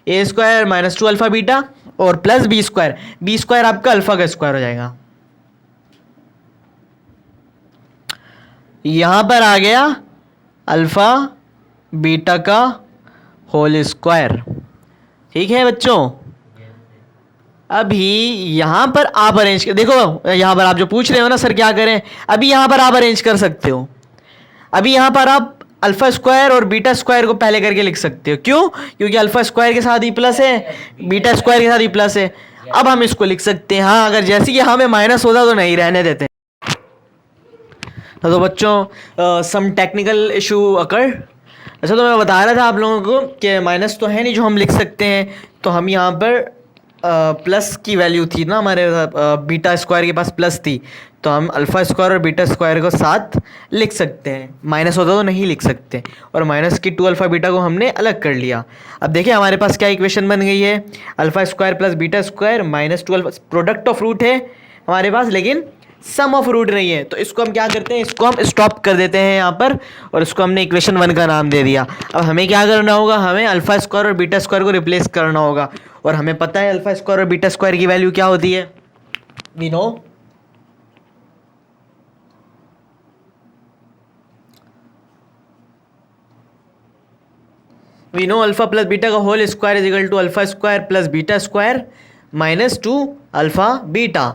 A square minus 2 alpha beta और plus B square. B square आपका अल्फ़ा का स्क्वायर हो जाएगा। यहाँ पर आ गया अल्फ़ा बीटा का होल स्क्वायर। ठीक है बच्चों, अभी यहाँ पर आप अरेंज कर देखो, यहाँ पर आप जो पूछ रहे हो ना सर क्या करें, अभी यहाँ पर आप अरेंज कर सकते हो। अभी यहाँ पर आप अल्फ़ा स्क्वायर और बीटा स्क्वायर को पहले करके लिख सकते हो। क्यों? क्योंकि अल्फ़ा स्क्वायर के साथ ई प्लस है, बीटा स्क्वायर के साथ ई प्लस है। अब हम इसको लिख सकते हैं। हाँ, अगर जैसे कि हमें माइनस होता तो नहीं रहने देते। तो बच्चों सम टेक्निकल इशू अकर। अच्छा, तो मैं बता रहा था आप लोगों को कि माइनस तो है नहीं जो हम लिख सकते हैं, तो हम यहाँ पर प्लस की वैल्यू थी ना हमारे बीटा स्क्वायर के पास प्लस थी, तो हम अल्फ़ा स्क्वायर और बीटा स्क्वायर को साथ लिख सकते हैं। माइनस होता तो नहीं लिख सकते, और माइनस की 2 अल्फ़ा बीटा को हमने अलग कर लिया। अब देखिए हमारे पास क्या इक्वेशन बन गई है, alpha square plus beta square minus 2 alpha. Product of root है हमारे पास, लेकिन सम ऑफ रूट नहीं है। तो इसको हम क्या करते हैं, इसको हम स्टॉप कर देते हैं यहाँ पर, और इसको हमने इक्वेशन 1 का नाम दे दिया। अब हमें क्या करना होगा, हमें अल्फ़ा स्क्वायर और बीटा स्क्वायर को रिप्लेस करना होगा, और हमें पता है अल्फ़ा स्क्वायर और बीटा स्क्वायर की वैल्यू क्या होती है। We know alpha plus beta का whole square is equal to alpha square plus beta square minus 2 alpha beta.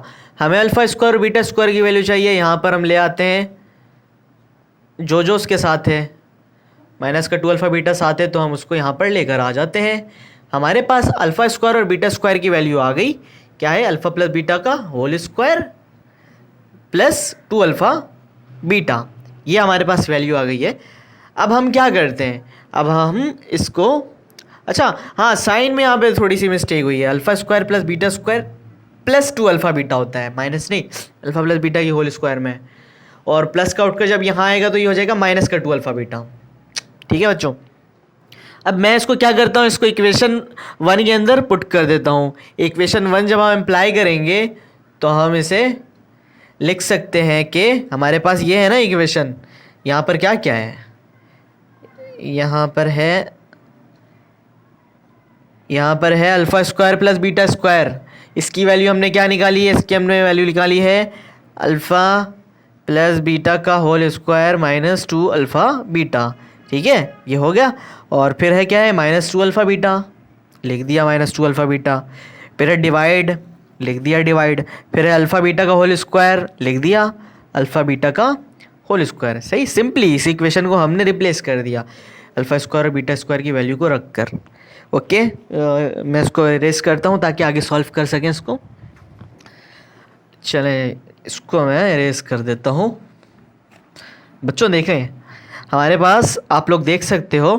हमें अल्फ़ा स्क्वायर और बीटा स्क्वायर की वैल्यू चाहिए। यहाँ पर हम ले आते हैं जो उसके साथ है, माइनस का 2 अल्फ़ा बीटा साथ है, तो हम उसको यहाँ पर लेकर आ जाते हैं। हमारे पास अल्फ़ा स्क्वायर और बीटा स्क्वायर की वैल्यू आ गई। क्या है, अल्फ़ा प्लस बीटा का whole square plus 2 alpha beta, ये हमारे पास वैल्यू आ गई है। अब हम क्या करते हैं, अब हम इसको, अच्छा हाँ, साइन में यहाँ पे थोड़ी सी मिस्टेक हुई है। Alpha square plus beta square plus 2 alpha beta होता है, माइनस नहीं, अल्फ़ा प्लस बीटा की होल स्क्वायर में, और प्लस का उठकर जब यहाँ आएगा तो ये हो जाएगा माइनस का 2 अल्फ़ा बीटा। ठीक है बच्चों, अब मैं इसको क्या करता हूँ, इसको इक्वेशन 1 के अंदर पुट कर देता हूँ। इक्वेशन 1 जब हम अप्लाई करेंगे तो हम इसे लिख सकते हैं कि हमारे पास ये है ना इक्वेशन, यहाँ पर क्या क्या है, यहाँ पर है alpha square plus beta square. इसकी वैल्यू हमने क्या निकाली है, इसकी हमने वैल्यू निकाली है अल्फ़ा प्लस बीटा का whole square minus 2 alpha beta. ठीक है, ये हो गया। और फिर है क्या है, माइनस 2 अल्फ़ा बीटा, लिख दिया माइनस 2 अल्फ़ा बीटा। फिर है डिवाइड, लिख दिया डिवाइड। फिर है अल्फ़ा बीटा का होल स्क्वायर, लिख दिया अल्फ़ा बीटा का होल स्क्वायर। सही, सिंपली इस इक्वेशन को हमने रिप्लेस कर दिया अल्फ़ा स्क्वायर और बीटा स्क्वायर की वैल्यू को रख कर। ओके, मैं इसको इरेज करता हूँ ताकि आगे सॉल्व कर सकें इसको। चले, इसको मैं इरेज कर देता हूँ। बच्चों देखें, हमारे पास आप लोग देख सकते हो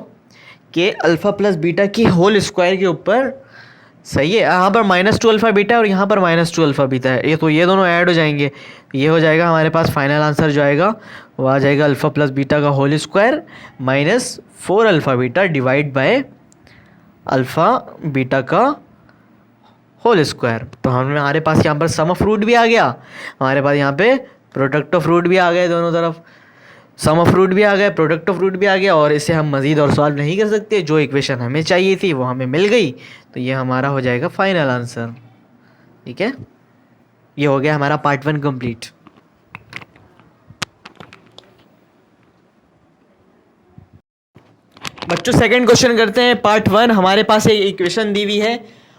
कि अल्फ़ा प्लस बीटा की होल स्क्वायर के ऊपर, सही है, यहाँ पर माइनस 2 अल्फ़ा बीटा है और यहाँ पर माइनस 2 अल्फ़ा बीटा है। ये दोनों ऐड हो जाएंगे, ये हो जाएगा हमारे पास फाइनल आंसर जो आएगा वो आ जाएगा अल्फ़ा प्लस बीटा का whole square minus 4 alpha beta divide by alpha beta का होल स्क्वायर। तो हमारे पास यहाँ पर सम ऑफ रूट भी आ गया, हमारे पास यहाँ पे प्रोडक्ट ऑफ रूट भी आ गए, दोनों तरफ सम ऑफ रूट भी आ गया, प्रोडक्ट ऑफ रूट भी आ गया, और इसे हम मज़ीद और सॉल्व नहीं कर सकते। जो इक्वेशन हमें चाहिए थी वो हमें मिल गई, तो ये हमारा हो जाएगा फाइनल आंसर। ठीक है, ये हो गया हमारा पार्ट 1 कंप्लीट। बच्चों सेकंड क्वेश्चन करते हैं, पार्ट 1। हमारे पास एक इक्वेशन दी हुई है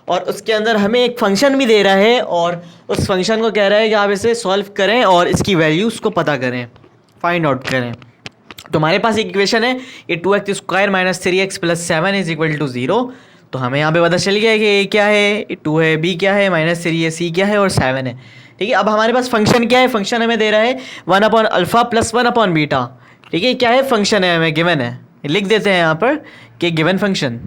और उसके अंदर हमें एक फंक्शन भी दे रहा है और उस फंक्शन को कह रहा है कि आप इसे सॉल्व करें और इसकी वैल्यूज़ को पता करें, फाइंड आउट करें। तो हमारे पास एक इक्वेशन है ये 2x square minus 3x plus 7 is equal to 0। तो हमें यहाँ पे पता चल गया है कि ए क्या है, 2 है, बी क्या है, माइनस 3 है, सी क्या है और 7 है। ठीक है, अब हमारे पास फंक्शन क्या है, फंक्शन हमें दे रहा है 1 upon alpha plus 1 upon beta. ठीक है, क्या है, फंक्शन है, हमें गिवन है, लिख देते हैं यहाँ पर कि गिवन फंक्शन।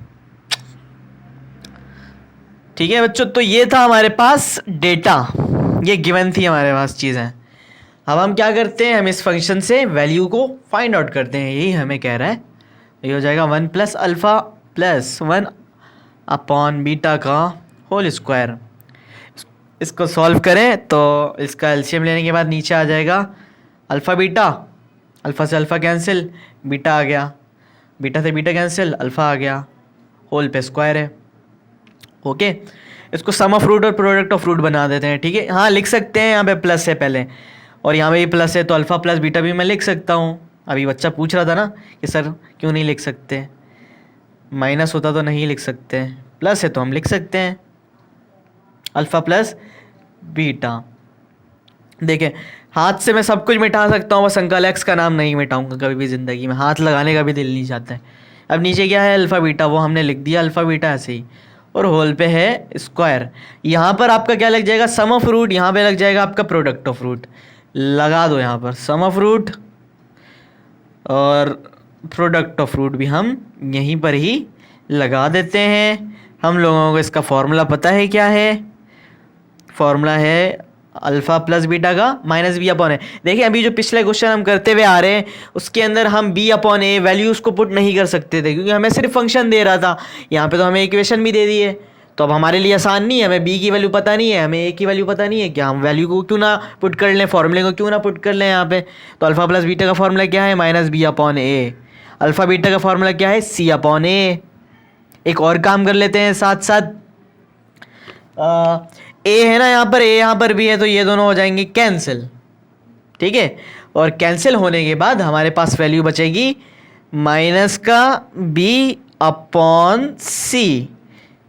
ठीक है बच्चों, तो ये था हमारे पास डेटा, ये गिवन थी हमारे पास चीज़ें। अब हम क्या करते हैं, हम इस फंक्शन से वैल्यू को फाइंड आउट करते हैं, यही हमें कह रहा है। ये हो जाएगा 1 plus alpha plus 1 upon beta का होल स्क्वायर। इसको सॉल्व करें तो इसका एलसीएम लेने के बाद नीचे आ जाएगा अल्फ़ा बीटा, अल्फ़ा से अल्फ़ा कैंसिल, बीटा आ गया, बीटा से बीटा कैंसिल, अल्फ़ा आ गया, होल पे स्क्वायर है। ओके, इसको सम ऑफ रूट और प्रोडक्ट ऑफ रूट बना देते हैं। ठीक है, हाँ लिख सकते हैं, यहाँ पे प्लस है पहले और यहाँ पे भी प्लस है, तो अल्फ़ा प्लस बीटा भी मैं लिख सकता हूँ। अभी बच्चा पूछ रहा था ना कि सर क्यों नहीं लिख सकते, माइनस होता तो नहीं लिख सकते, प्लस है तो हम लिख सकते हैं अल्फ़ा प्लस बीटा। देखिए हाथ से मैं सब कुछ मिटा सकता हूँ, बस अंकल एक्स का नाम नहीं मिटाऊंगा कभी भी ज़िंदगी में, हाथ लगाने का भी दिल नहीं चाहता है। अब नीचे क्या है, अल्फ़ा बीटा, वो हमने लिख दिया अल्फ़ा बीटा ऐसे ही, और होल पे है स्क्वायर। यहाँ पर आपका क्या लग जाएगा, सम ऑफ रूट, यहाँ पे लग जाएगा आपका प्रोडक्ट ऑफ रूट। लगा दो यहाँ पर सम ऑफ रूट और प्रोडक्ट ऑफ रूट भी हम यहीं पर ही लगा देते हैं। हम लोगों को इसका फॉर्मूला पता है, क्या है फॉर्मूला, है अल्फ़ा प्लस बीटा का माइनस बी अपॉन ए। देखिए अभी जो पिछले क्वेश्चन हम करते हुए आ रहे हैं उसके अंदर हम बी अपॉन ए वैल्यूज को पुट नहीं कर सकते थे, क्योंकि हमें सिर्फ फंक्शन दे रहा था। यहाँ पे तो हमें इक्वेशन भी दे दी है, तो अब हमारे लिए आसान नहीं है, हमें बी की वैल्यू पता नहीं है, हमें ए की वैल्यू पता नहीं है, क्या हम वैल्यू को क्यों ना पुट कर लें, फॉर्मूले को क्यों ना पुट कर लें यहाँ पे। तो अल्फ़ा प्लस बीटा का फॉर्मूला क्या है, माइनस बी अपॉन ए। अल्फ़ा बीटा का फॉर्मूला क्या है, सी अपॉन ए। एक और काम कर लेते हैं साथ साथ, ए है ना यहाँ पर, ए यहाँ पर भी है, तो ये दोनों हो जाएंगे कैंसिल। ठीक है, और कैंसिल होने के बाद हमारे पास वैल्यू बचेगी माइनस का बी अपॉन सी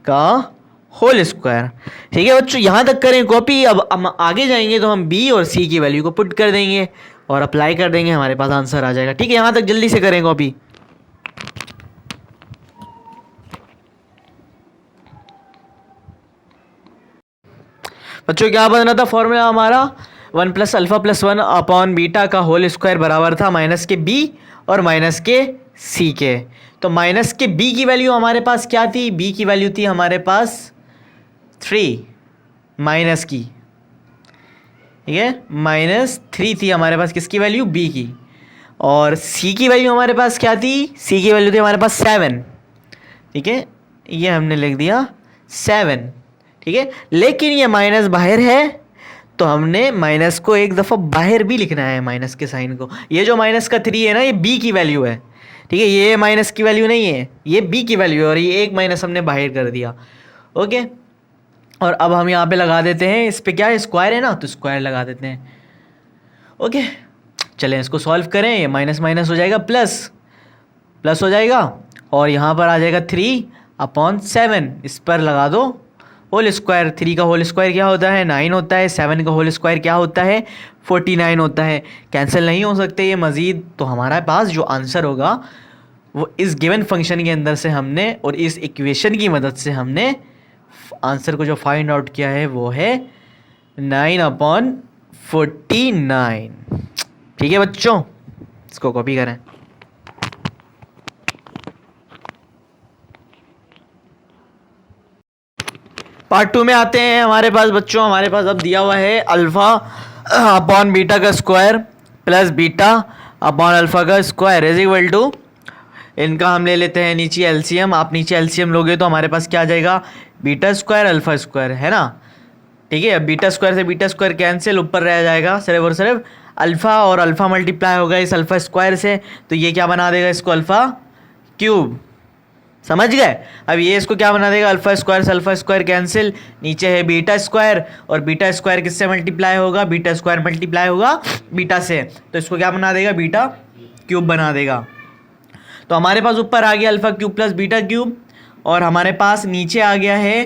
का होल स्क्वायर। ठीक है बच्चों, यहाँ तक करें कॉपी। अब हम आगे जाएंगे तो हम बी और सी की वैल्यू को पुट कर देंगे और अप्लाई कर देंगे, हमारे पास आंसर आ जाएगा। ठीक है, यहाँ तक जल्दी से करें कॉपी। बच्चों क्या बन रहा था फॉर्मूला हमारा, 1 plus alpha plus 1 upon beta का होल स्क्वायर बराबर था माइनस के बी और माइनस के सी के। तो माइनस के बी की वैल्यू हमारे पास क्या थी, बी की वैल्यू थी हमारे पास 3 माइनस की, ठीक है, -3 थी हमारे पास किसकी वैल्यू, बी की। और सी की वैल्यू हमारे पास क्या थी, सी की वैल्यू थी हमारे पास 7। ठीक है, ये हमने लिख दिया 7। ठीक है, लेकिन ये माइनस बाहर है तो हमने माइनस को एक दफ़ा बाहर भी लिखना है, माइनस के साइन को। ये जो माइनस का 3 है ना, ये बी की वैल्यू है। ठीक है, ये माइनस की वैल्यू नहीं है, ये बी की वैल्यू है, और ये एक माइनस हमने बाहर कर दिया। ओके, और अब हम यहाँ पे लगा देते हैं, इस पे क्या है, स्क्वायर है ना, तो स्क्वायर लगा देते हैं। ओके, चलें इसको सॉल्व करें। ये माइनस माइनस हो जाएगा प्लस, प्लस हो जाएगा, और यहाँ पर आ जाएगा 3/7। इस पर लगा दो होल स्क्वायर। 3 का होल स्क्वायर क्या होता है, 9 होता है। 7 का होल स्क्वायर क्या होता है, 49 होता है। कैंसिल नहीं हो सकते ये मज़ीद। तो हमारे पास जो आंसर होगा वो इस गिवन फंक्शन के अंदर से हमने और इस इक्वेशन की मदद से हमने आंसर को जो फाइंड आउट किया है वो है 9/49। ठीक है बच्चों, इसको कॉपी करें। पार्ट 2 में आते हैं हमारे पास बच्चों। हमारे पास अब दिया हुआ है अल्फ़ा अपॉन बीटा का square plus beta upon alpha का स्क्वायर इज इक्वल टू, इनका हम ले लेते हैं नीचे एलसीएम। आप नीचे एलसीएम लोगे तो हमारे पास क्या आ जाएगा, बीटा स्क्वायर अल्फ़ा स्क्वायर, है ना। ठीक है, अब बीटा स्क्वायर से बीटा स्क्वायर कैंसिल, ऊपर रह जाएगा सिर्फ और सिर्फ अल्फ़ा, और अल्फ़ा मल्टीप्लाई होगा इस अल्फ़ा स्क्वायर से, तो ये क्या बना देगा इसको, अल्फ़ा क्यूब। समझ गए। अब ये इसको क्या बना देगा, अल्फ़ा स्क्वायर से अल्फ़ा स्क्वायर कैंसिल, नीचे है बीटा स्क्वायर, और बीटा स्क्वायर किससे मल्टीप्लाई होगा, बीटा स्क्वायर मल्टीप्लाई होगा बीटा से, तो इसको क्या बना देगा, बीटा क्यूब बना देगा। तो हमारे पास ऊपर आ गया alpha cube plus beta cube, और हमारे पास नीचे आ गया है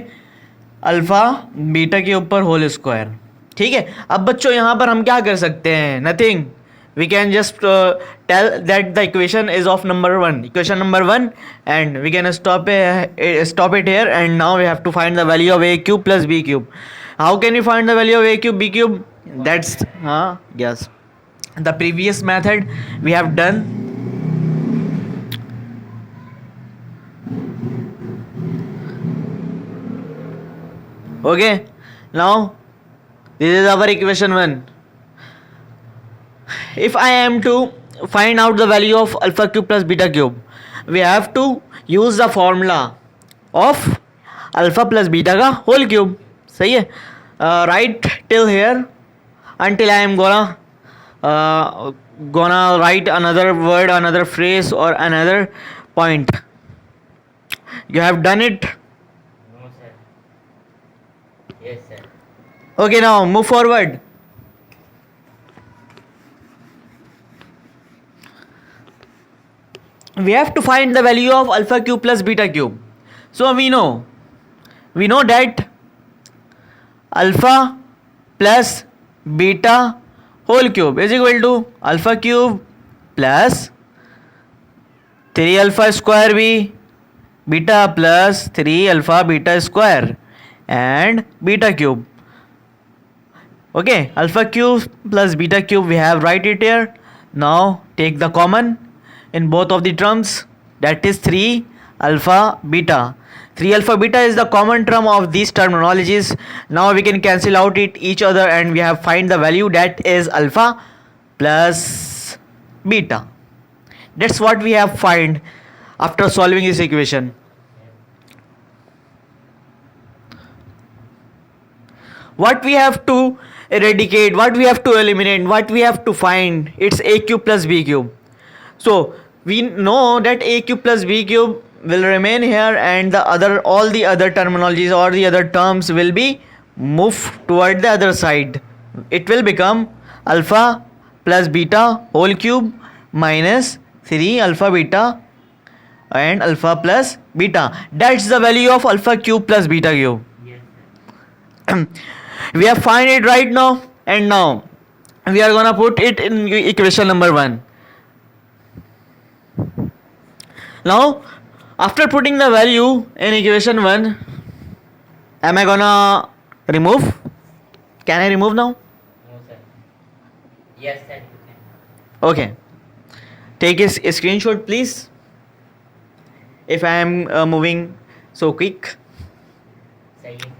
अल्फा बीटा के ऊपर होल स्क्वायर। ठीक है, अब बच्चों यहाँ पर हम क्या कर सकते हैं? Nothing, we can just tell that the equation is of number 1, equation number 1, and we can stop it here, and now we have to find the value of a cube plus b cube. How can we find the value of a cube b cube? That's yes, the previous method we have done. Okay, now this is our equation 1. If I am to find out the value of alpha cube plus beta cube, we have to use the formula of alpha plus beta का whole cube. सही है? Right till here until I am gonna write another word, another phrase or another point. You have done it? No, sir. Yes, sir. Okay, now move forward. We have to find the value of alpha cube plus beta cube. So we know that alpha plus beta whole cube is equal to alpha cube plus 3 alpha square b beta plus 3 alpha beta square and beta cube. Okay, alpha cube plus beta cube, we have write it here. Now take the common in both of the terms, that is 3 alpha beta. 3 alpha beta is the common term of these terminologies. Now we can cancel out each other and we have find the value, that is alpha plus beta. That's what we have find after solving this equation. What we have to eradicate, what we have to eliminate, what we have to find, it's a cube plus b cube. So we know that a cube plus b cube will remain here, and all the other terminologies or the other terms will be moved toward the other side. It will become alpha plus beta whole cube minus 3 alpha beta and alpha plus beta. That's the value of alpha cube plus beta cube. Yes, sir. We have find it right now, and now we are gonna put it in equation number 1. Now after putting the value in equation 1, am I gonna remove? Can I remove now? No, sir. Yes, sir. You can. Okay, take a screenshot please if I am moving so quick. सही है, sir.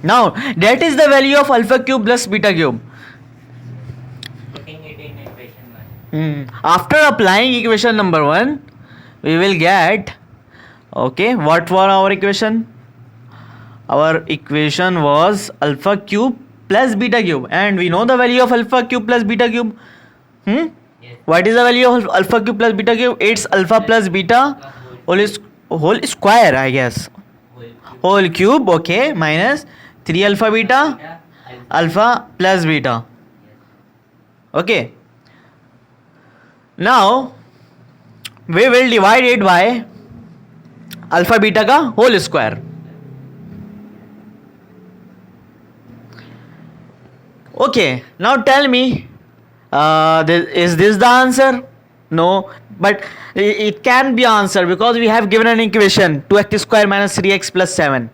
Now that is the value of alpha cube plus beta cube. Putting it in equation 1. After applying equation number 1, we will get, okay, what was our equation? Our equation was alpha cube plus beta cube, and we know the value of alpha cube plus beta cube. Yes. What is the value of alpha cube plus beta cube? It's alpha plus beta whole square, I guess. Whole cube, okay, minus 3 alpha beta alpha plus beta. Okay. Now we will divide it by alpha beta का whole square. Okay, now tell me, is this the answer? No, but it can be answer because we have given an equation 2x square minus 3x plus 7.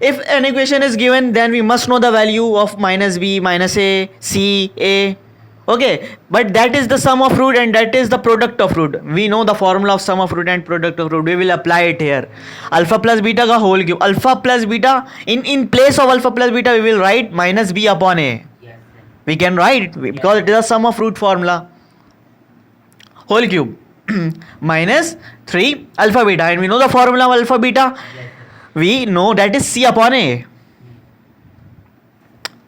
If an equation is given, then we must know the value of minus b, minus a, c, a. Okay, but that is the sum of root and that is the product of root. We know the formula of sum of root and product of root. We will apply it here. Alpha plus beta का whole cube. Alpha plus beta, in place of alpha plus beta we will write minus b upon a. Yes, sir. We can write because it is a sum of root formula. Whole cube minus 3 alpha beta, and we know the formula of alpha beta. Yes, sir. We know that is c upon a.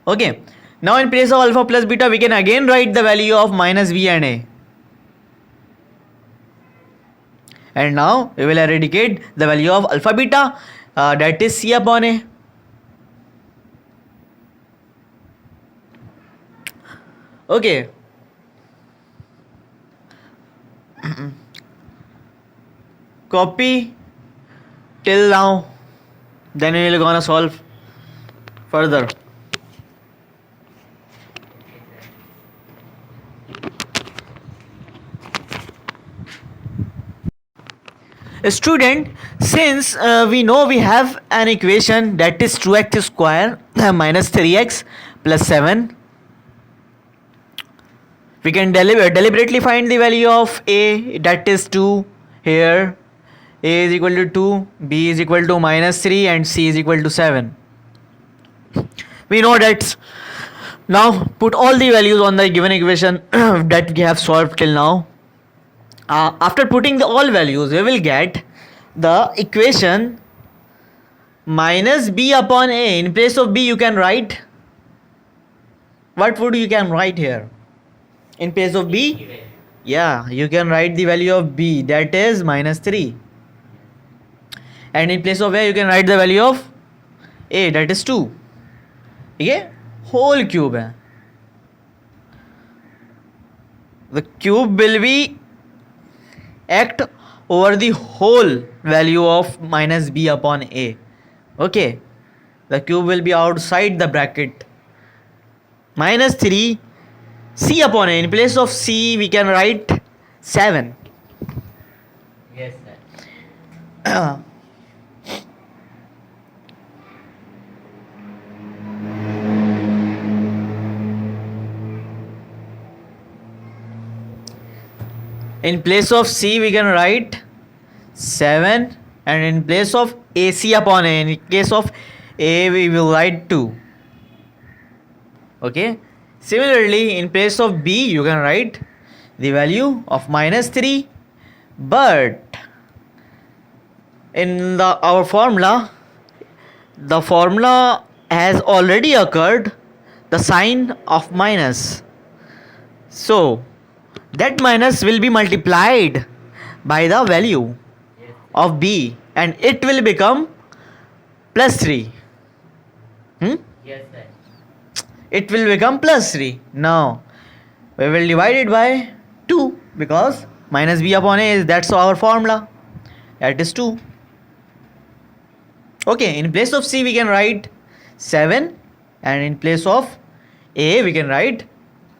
Okay, now in place of alpha plus beta we can again write the value of minus b and a, and now we will eradicate the value of alpha beta, that is c upon a. Okay. copy till now, then we will gonna solve further. Student, since we know we have an equation that is 2x square minus 3x plus 7, we can deliberately find the value of a, that is 2 here. A is equal to 2, b is equal to minus 3 and c is equal to 7. We know that. Now put all the values on the given equation that we have solved till now. After putting all values, we will get the equation minus b upon a. In place of b, you can write, what would you can write here? In place of b, yeah, you can write the value of b, that is minus 3. And in place of a, you can write the value of a, that is 2. Okay? Whole cube hai. The cube will be act over the whole value of minus b upon a. Okay? The cube will be outside the bracket. Minus 3 c upon a. In place of c, we can write 7. Yes, sir. In place of c, we can write 7, and in place of ac upon a, in case of a, we will write 2. Okay? Similarly, in place of b, you can write the value of minus 3, but in our formula, the formula has already occurred the sign of minus. So that minus will be multiplied by the value Yes. of b and it will become plus 3. Yes, sir. It will become plus 3. Now we will divide it by 2 because minus b upon a is, that's our formula, that is 2. Okay, in place of c we can write 7 and in place of a we can write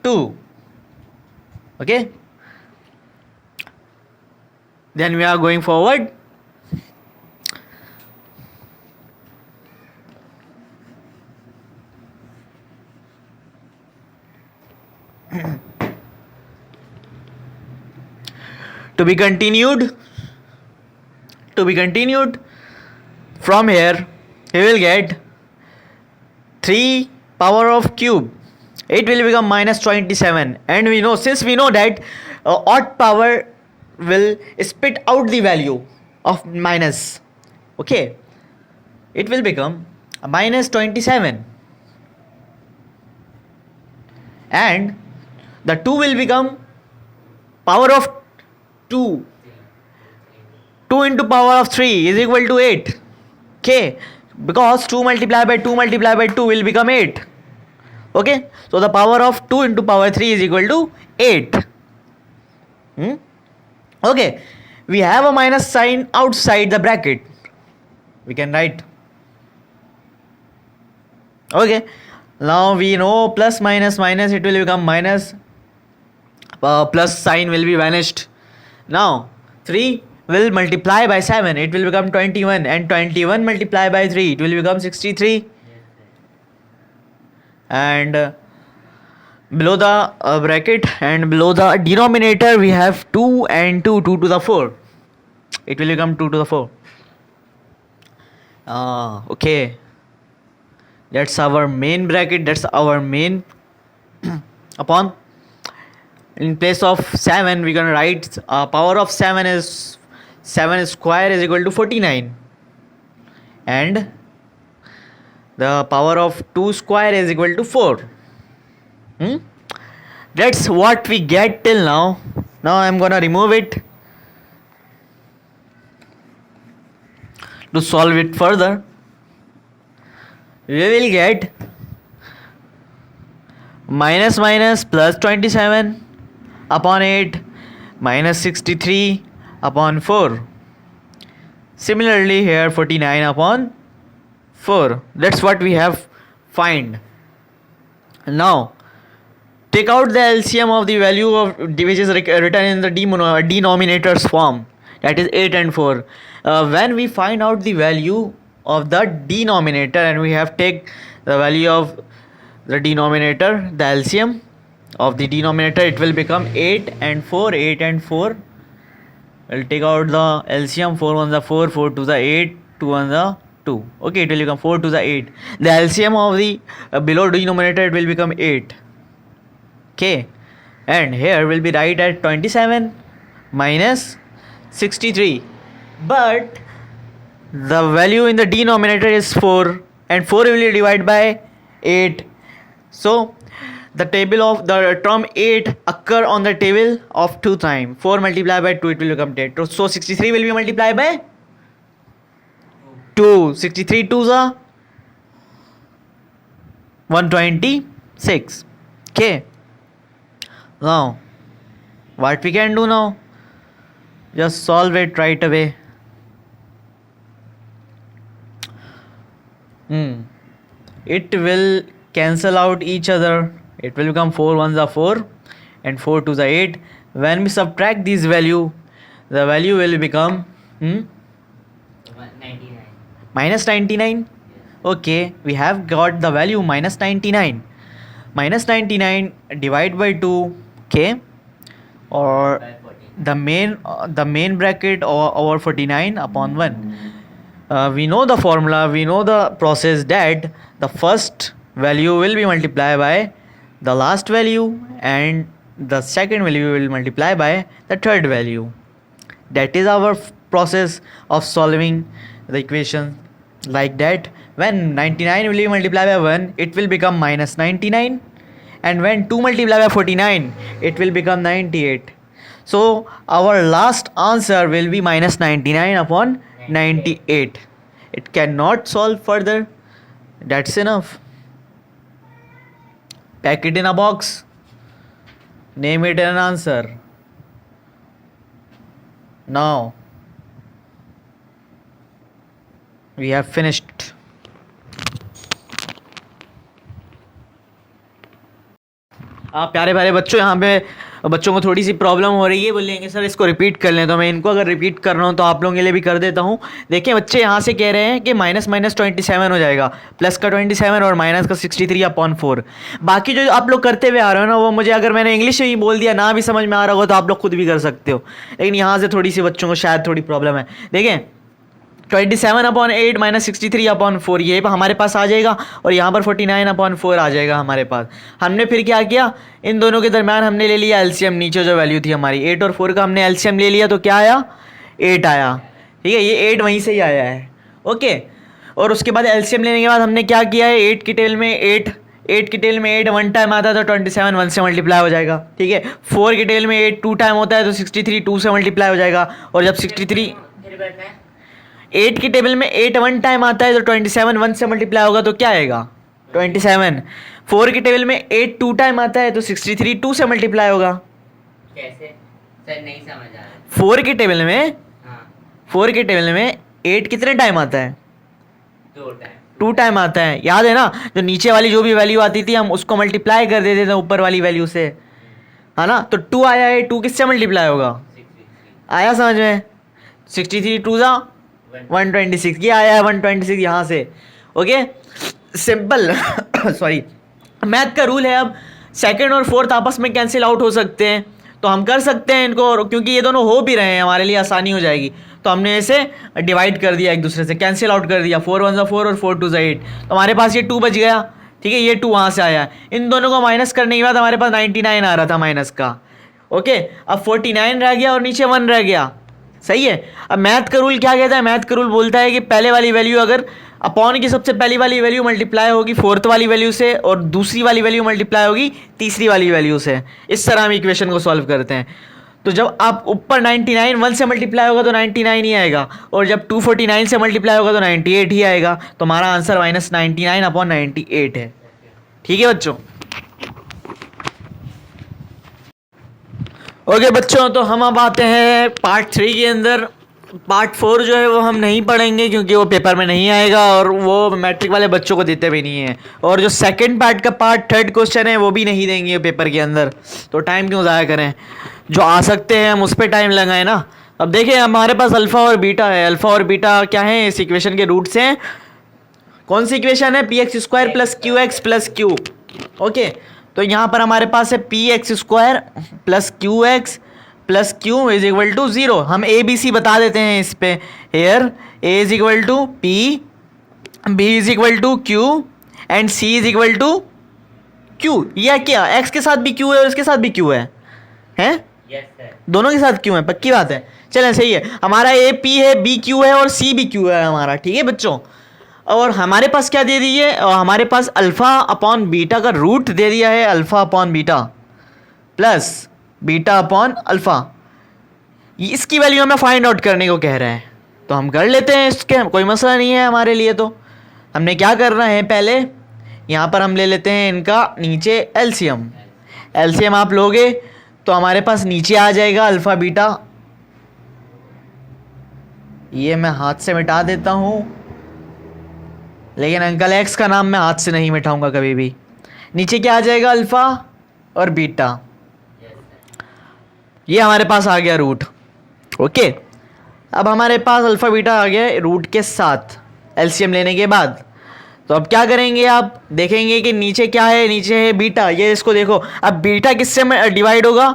2. Okay, then we are going forward. To be continued. From here we will get 3 power of cube. It will become minus 27, and we know, since we know that odd power will spit out the value of minus. Okay, it will become minus 27, and the 2 will become power of 2. 2 into power of 3 is equal to 8. Okay, because 2 multiplied by 2 multiplied by 2 will become 8. Okay, so the power of 2 into power 3 is equal to 8. Okay, we have a minus sign outside the bracket. We can write. Okay, now we know plus minus minus, it will become minus. Plus sign will be vanished. Now 3 will multiply by 7, it will become 21, and 21 multiplied by 3, it will become 63. Yes, sir. And below the bracket and below the denominator we have 2 and 2 to the 4. It will become 2 to the 4. Okay, that's our main bracket, that's our main. Upon, in place of 7 we can write power of 7 is 7 square is equal to 49, and the power of 2 square is equal to 4. That's what we get till now. Now I'm gonna remove it to solve it further. We will get minus minus plus 27 upon 8 minus 63 upon 4. Similarly here 49 upon 4. That's what we have find. Now take out the LCM of the value of which is written in the denominator's form, that is 8 and 4. When we find out the value of the denominator and we have take the value of the denominator, the LCM of the denominator, it will become 8 and 4. 8 and 4. We'll take out the LCM. 4 1 the 4, 4 2 the 8, 2 1 the 2. Okay, it will become 4 2 the 8. The LCM of the below denominator, it will become 8. Okay, and here will be right at 27 minus 63, but the value in the denominator is 4 and 4 will be divided by 8. So the table of the term 8 occur on the table of 2 times. 4 multiplied by 2, it will become 10. So 63 will be multiplied by 2. 63 2s are 126. Okay, now what we can do now, just solve it right away. It will cancel out each other. It will become 4 1s are 4 and 4 2s are 8. When we subtract this value, the value will become 99. minus 99. Okay, we have got the value minus 99. Minus 99 divided by 2. Okay, or By 14. the main bracket over 49 upon 1. We know the formula, we know the process, that the first value will be multiplied by the last value and the second value will multiply by the third value. That is our process of solving the equation like that. When 99 will be multiplied by 1, it will become minus 99, and when 2 multiplied by 49, it will become 98. So our last answer will be minus 99 upon 98. It cannot solve further. That's enough. Pack it in a box. Name it an answer. Now we have finished. आप प्यारे प्यारे बच्चों, यहाँ पे बच्चों को थोड़ी सी problem हो रही है, बोलेंगे सर इसको रिपीट कर लें, तो मैं इनको अगर रिपीट कर रहा हूँ तो आप लोगों के लिए भी कर देता हूँ. देखिए बच्चे, यहाँ से कह रहे हैं कि माइनस माइनस 27 हो जाएगा, प्लस का 27 और माइनस का 63 अपॉन 4. बाकी जो आप लोग करते हुए आ रहे हो ना, वो मुझे अगर मैंने इंग्लिश में ही बोल दिया ना भी समझ में आ रहा होगा तो आप लोग खुद भी कर सकते हो, लेकिन यहाँ से थोड़ी सी बच्चों को शायद थोड़ी प्रॉब्लम है. देखें 27 अपॉन 8 माइनस 63 अपॉन 4 ये हमारे पास आ जाएगा, और यहाँ पर 49 अपॉन 4 आ जाएगा हमारे पास. हमने फिर क्या किया, इन दोनों के दरम्यान हमने ले लिया एलसीएम. नीचे जो वैल्यू थी हमारी 8 और 4 का हमने एलसीएम ले लिया, तो क्या आया, 8 आया. ठीक है, ये 8 वहीं से ही आया है. ओके, और उसके बाद एलसीएम लेने के बाद हमने क्या किया है, 8 की टेबल में 8 की टेबल में 8 1 टाइम आता है तो 27 1 से मल्टीप्लाई हो जाएगा. ठीक है, 4 की टेबल में 8 2 टाइम होता है तो 63 2 से मल्टीप्लाई हो जाएगा. और जब 63 8 की टेबल में 8 1 टाइम आता है तो 27 1 से मल्टीप्लाई होगा तो क्या आएगा, 27. 4 की टेबल में 8 2 टाइम आता है तो 63 2 से मल्टीप्लाई होगा. कैसे सर, नहीं समझ आ रहा. 4 की टेबल में हाँ, 4 की टेबल में 8 कितने टाइम आता है, 2 टाइम. 2 टाइम आता है. याद है ना, जो नीचे वाली जो भी वैल्यू आती थी हम उसको मल्टीप्लाई कर देते थे ऊपर वाली वैल्यू से, है ना. तो 2 आया है, 2 किससे मल्टीप्लाई होगा, 63. आया समझ में. 63 2 जा 126, ये आया है 126 यहाँ से. Okay, simple. सॉरी, मैथ का रूल है. अब सेकंड और फोर्थ आपस में कैंसिल आउट हो सकते हैं, तो हम कर सकते हैं इनको, और क्योंकि ये दोनों हो भी रहे हैं हमारे लिए आसानी हो जाएगी, तो हमने इसे डिवाइड कर दिया, एक दूसरे से कैंसिल आउट कर दिया. 4 1 4 और 4 2 8, तो हमारे पास ये 2 बच गया. ठीक है, ये 2 वहाँ से आया. इन दोनों को माइनस करने के बाद हमारे पास 99 आ रहा था माइनस का. ओके, अब 49 रह गया और नीचे 1 रह गया. सही है. अब मैथ का रूल क्या कहता है, मैथ का रूल बोलता है कि पहले वाली वैल्यू अगर अपॉन की सबसे पहली वाली वैल्यू मल्टीप्लाई होगी फोर्थ वाली वैल्यू से, और दूसरी वाली वैल्यू मल्टीप्लाई होगी तीसरी वाली वैल्यू से. इस तरह हम इक्वेशन को सॉल्व करते हैं. तो जब आप ऊपर 99 1 से मल्टीप्लाई होगा तो 99 ही आएगा, और जब 249 से मल्टीप्लाई होगा तो 98 ही आएगा. तो हमारा आंसर माइनस 99 अपॉन 98 है. ठीक है बच्चों. ओके बच्चों, तो हम अब आते हैं पार्ट 3 के अंदर. पार्ट 4 जो है वो हम नहीं पढ़ेंगे क्योंकि वो पेपर में नहीं आएगा और वो मैट्रिक वाले बच्चों को देते भी नहीं है। और जो सेकंड पार्ट का पार्ट 3 क्वेश्चन है वो भी नहीं देंगे पेपर के अंदर, तो टाइम क्यों ज़ाया करें। जो आ सकते हैं हम उस पर टाइम लगाएं ना। अब देखिए हमारे पास अल्फ़ा और बीटा है। अल्फ़ा और बीटा क्या है, इस इक्वेशन के रूट्स हैं। कौन सी इक्वेशन है, P X square plus Q X plus Q. Okay, तो यहाँ पर हमारे पास है P X square plus Q X plus Q is equal to 0। हम ए बी सी बता देते हैं इस पे। Here A is equal to P, B is equal to Q and C is equal to Q. यह क्या, x के साथ भी क्यू है और इसके साथ भी क्यू है, हैं? Yes sir. दोनों के साथ क्यू है, पक्की बात है। चलें सही है, हमारा ए पी है, बी क्यू है और सी भी क्यू है हमारा, ठीक है बच्चों। और हमारे पास क्या दे दिए, और हमारे पास अल्फ़ा अपॉन बीटा का रूट दे दिया है, alpha upon beta plus beta upon alpha. इसकी वैल्यू हमें फाइंड आउट करने को कह रहा है, तो हम कर लेते हैं, इसके कोई मसला नहीं है हमारे लिए। तो हमने क्या करना है, पहले यहाँ पर हम ले लेते हैं इनका नीचे एलसीएम। एलसीएम आप लोगे तो हमारे पास नीचे आ जाएगा अल्फ़ा बीटा। ये मैं हाथ से मिटा देता हूँ, लेकिन अंकल एक्स का नाम मैं हाथ से नहीं मिटाऊंगा कभी भी। नीचे क्या आ जाएगा, अल्फ़ा और बीटा। ये हमारे पास आ गया रूट। ओके, अब हमारे पास अल्फ़ा बीटा आ गया रूट के साथ एलसीएम लेने के बाद। तो अब क्या करेंगे, आप देखेंगे कि नीचे क्या है, नीचे है बीटा। ये इसको देखो, अब बीटा किससे में डिवाइड होगा,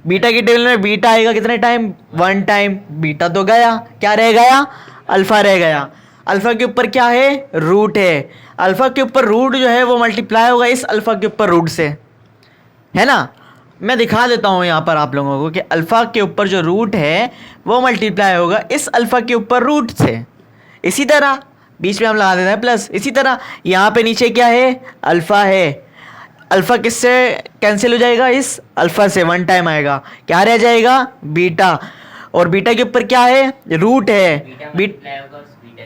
बीटा की टेबल में बीटा आएगा कितने टाइम, 1 टाइम। बीटा तो गया, क्या रह गया, अल्फ़ा रह गया। अल्फ़ा के ऊपर क्या है, रूट है। अल्फ़ा के ऊपर रूट जो है वो मल्टीप्लाई होगा इस अल्फ़ा के ऊपर रूट से, है ना। मैं दिखा देता हूँ यहाँ पर आप लोगों को कि अल्फ़ा के ऊपर जो रूट है वो मल्टीप्लाई होगा इस अल्फ़ा के ऊपर रूट से। इसी तरह बीच में हम लगा देते हैं प्लस। इसी तरह यहाँ पे नीचे क्या है, अल्फ़ा है। अल्फ़ा किससे कैंसिल हो जाएगा, इस अल्फ़ा से 1 टाइम आएगा, क्या रह जाएगा, बीटा। और बीटा के ऊपर क्या है, रूट है।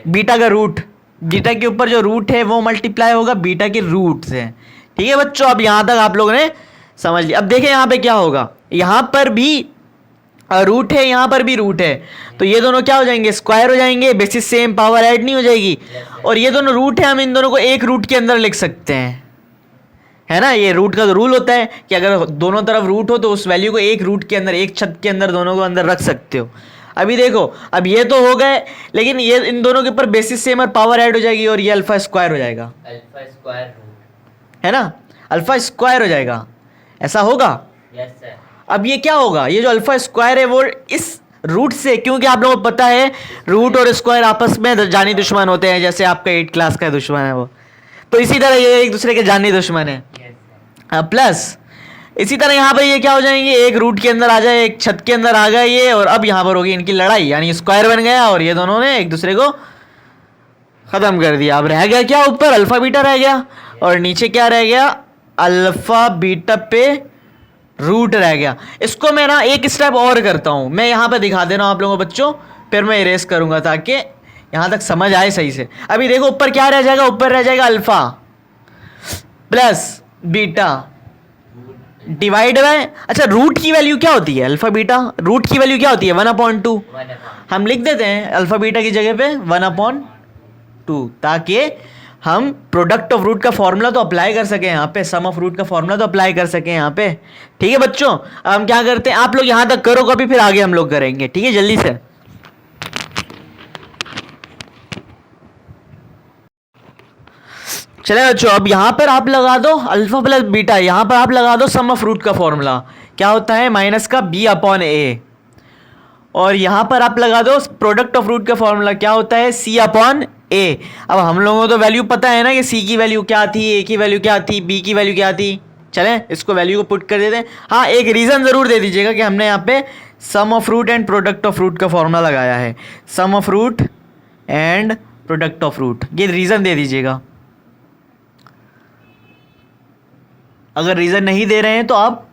बीटा का रूट, बीटा के ऊपर जो रूट है वो मल्टीप्लाई होगा बीटा के रूट से। ठीक है बच्चों, अब यहाँ तक आप लोगों ने समझ लिया। अब देखें यहाँ पे क्या होगा, यहाँ पर भी रूट है, यहाँ पर भी रूट है, तो ये दोनों क्या हो जाएंगे, स्क्वायर हो जाएंगे। बेसिस सेम, पावर ऐड नहीं हो जाएगी। और ये दोनों रूट है, हम इन दोनों को एक रूट के अंदर लिख सकते हैं, है ना। ये रूट का रूल होता है कि अगर दोनों तरफ रूट हो तो उस वैल्यू को एक रूट के अंदर, एक छत के अंदर दोनों को अंदर रख सकते हो। अभी देखो, अब ये तो हो गए, लेकिन ये इन दोनों के ऊपर बेसिस सेम और पावर ऐड हो जाएगी और ये अल्फा स्क्वायर हो जाएगा, अल्फा स्क्वायर रूट, है ना। अल्फा स्क्वायर हो जाएगा, ऐसा होगा। Yes sir. अब ये क्या होगा, ये जो अल्फा स्क्वायर है वो इस रूट से, क्योंकि आप लोगों को पता है रूट और स्क्वायर आपस में जानी दुश्मन होते हैं, जैसे आपका 8 क्लास का दुश्मन है वो, तो इसी तरह ये एक दूसरे के जानी दुश्मन है। प्लस इसी तरह यहाँ पर ये क्या हो जाएंगे, एक रूट के अंदर आ जाए, एक छत के अंदर आ गए ये, और अब यहाँ पर होगी इनकी लड़ाई, यानी स्क्वायर बन गया और ये दोनों ने एक दूसरे को खत्म कर दिया। अब रह गया क्या, ऊपर अल्फा बीटा रह गया और नीचे क्या रह गया, अल्फा बीटा पे रूट रह गया। इसको मैं ना एक स्टेप और करता हूँ, मैं यहाँ पे दिखा दे रहा हूँ आप लोगों को बच्चों, फिर मैं इरेज करूँगा ताकि यहाँ तक समझ आए सही से। अभी देखो ऊपर क्या रह जाएगा, ऊपर रह जाएगा alpha plus beta divide bye, अच्छा रूट की वैल्यू क्या होती है, अल्फा बीटा रूट की वैल्यू क्या होती है, 1/2। हम लिख देते हैं अल्फा बीटा की जगह पे 1/2, ताकि हम प्रोडक्ट ऑफ रूट का फॉर्मूला तो अप्लाई कर सकें यहाँ पे, सम ऑफ रूट का फॉर्मूला तो अप्लाई कर सकें यहाँ पे। ठीक है बच्चों, अब हम क्या करते हैं, आप लोग यहाँ तक करो कभी, फिर आगे हम लोग करेंगे। ठीक है, जल्दी से। चले बच्चों, अब यहाँ पर आप लगा दो अल्फा प्लस बीटा, यहाँ पर आप लगा दो सम ऑफ रूट का फॉर्मूला, क्या होता है माइनस का b/a, और यहाँ पर आप लगा दो प्रोडक्ट ऑफ रूट का फॉर्मूला, क्या होता है c/a। अब हम लोगों को तो वैल्यू पता है ना कि c की वैल्यू क्या थी, a की वैल्यू क्या थी, b की वैल्यू क्या थी। चलें इसको वैल्यू को पुट कर देते हैं। हाँ, एक रीज़न ज़रूर दे दीजिएगा कि हमने यहाँ पे sum of root and product of root का फॉर्मूला लगाया है, sum of root and product of root, ये रीज़न दे दीजिएगा। अगर रीज़न नहीं दे रहे हैं तो आप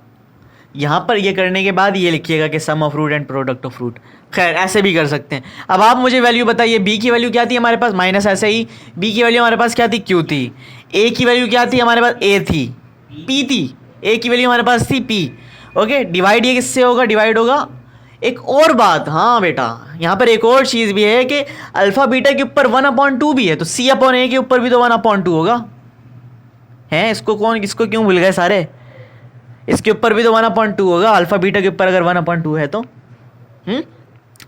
यहाँ पर ये करने के बाद ये लिखिएगा कि sum of root and product of root. खैर ऐसे भी कर सकते हैं। अब आप मुझे वैल्यू बताइए, b की वैल्यू क्या थी हमारे पास, माइनस ऐसे ही, b की वैल्यू हमारे पास क्या थी, q थी, a की वैल्यू क्या थी हमारे पास, a थी, p थी, a की वैल्यू हमारे पास थी p। ओके, डिवाइड ये किससे होगा, डिवाइड होगा एक और बात, हाँ बेटा, यहाँ पर एक और चीज़ भी है कि अल्फा बीटा के ऊपर 1/2 भी है, तो C/A के ऊपर भी तो 1/2 होगा। है, इसको क्यों भूल गए सारे? इसके ऊपर भी तो 1/2 होगा, अल्फा बीटा के ऊपर अगर 1/2 है तो।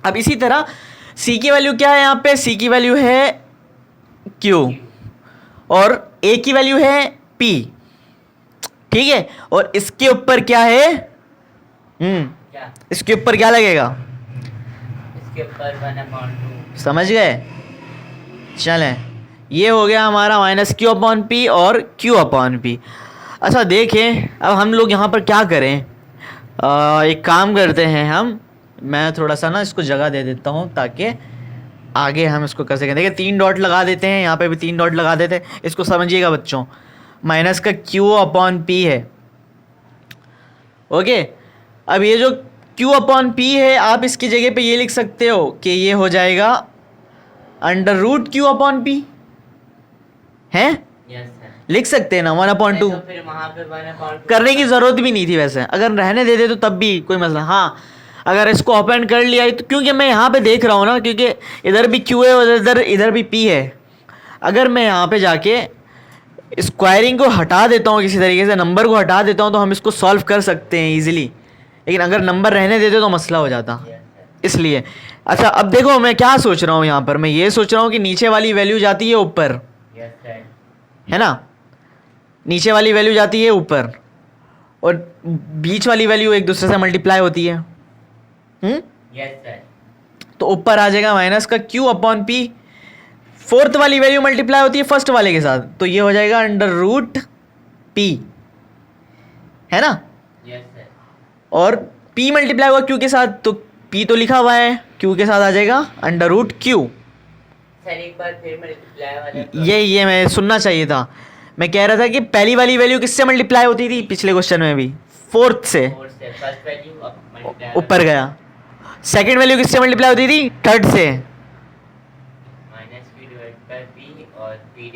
अब इसी तरह C की वैल्यू क्या है? यहाँ पे C की वैल्यू है Q और A की वैल्यू है P, ठीक है। और इसके ऊपर क्या है? क्या? इसके ऊपर क्या लगेगा? इसके ऊपर 1/2। समझ गए? चलें, ये हो गया हमारा -Q/P और Q/P। अच्छा देखें, अब हम लोग यहाँ पर क्या करें? एक काम करते हैं मैं थोड़ा सा ना इसको जगह दे देता हूँ ताकि आगे हम इसको कर सकें। देखिए 3 डॉट लगा देते हैं, यहाँ पे भी 3 डॉट लगा देते हैं। इसको समझिएगा बच्चों, माइनस का Q/P है, ओके। अब ये जो Q/P है, आप इसकी जगह पे ये लिख सकते हो कि ये हो जाएगा √Q/P, है? Yes sir. लिख सकते हैं ना 1/2। तो फिर वहाँ पे 1/2 करने की ज़रूरत भी नहीं थी वैसे, अगर रहने देते तो तब भी कोई मसला। हाँ, अगर इसको ओपन कर लिया तो, क्योंकि मैं यहाँ पे देख रहा हूँ ना, क्योंकि इधर भी Q है और इधर भी P है। अगर मैं यहाँ पे जाके स्क्वायरिंग को हटा देता हूँ, किसी तरीके से नंबर को हटा देता हूँ, तो हम इसको सॉल्व कर सकते हैं ईजिली। लेकिन अगर नंबर रहने देते तो मसला हो जाता, इसलिए। अच्छा अब देखो मैं क्या सोच रहा हूँ यहाँ पर, मैं ये सोच रहा हूँ कि नीचे वाली वैल्यू जाती है ऊपर, यस सर। है ना? नीचे वाली वैल्यू जाती है ऊपर और बीच वाली वैल्यू एक दूसरे से मल्टीप्लाई होती है। Yes sir. तो ऊपर आ जाएगा माइनस का Q/P, फोर्थ वाली वैल्यू मल्टीप्लाई होती है फर्स्ट वाले के साथ, तो ये हो जाएगा √P, है ना? Yes sir. और P मल्टीप्लाई हुआ Q के साथ, तो P तो लिखा हुआ है, Q के साथ आ जाएगा √Q। सर एक बार फिर मल्टीप्लाई वाला ये मैं सुनना चाहिए था। मैं कह रहा था कि पहली वाली वैल्यू किससे मल्टीप्लाई होती थी पिछले क्वेश्चन में भी? फोर्थ से फर्स्ट वैल्यू मल्टीप्लाई ऊपर गया। सेकंड वैल्यू किससे मल्टीप्लाई होती थी? थर्ड से। -Q/P और P/P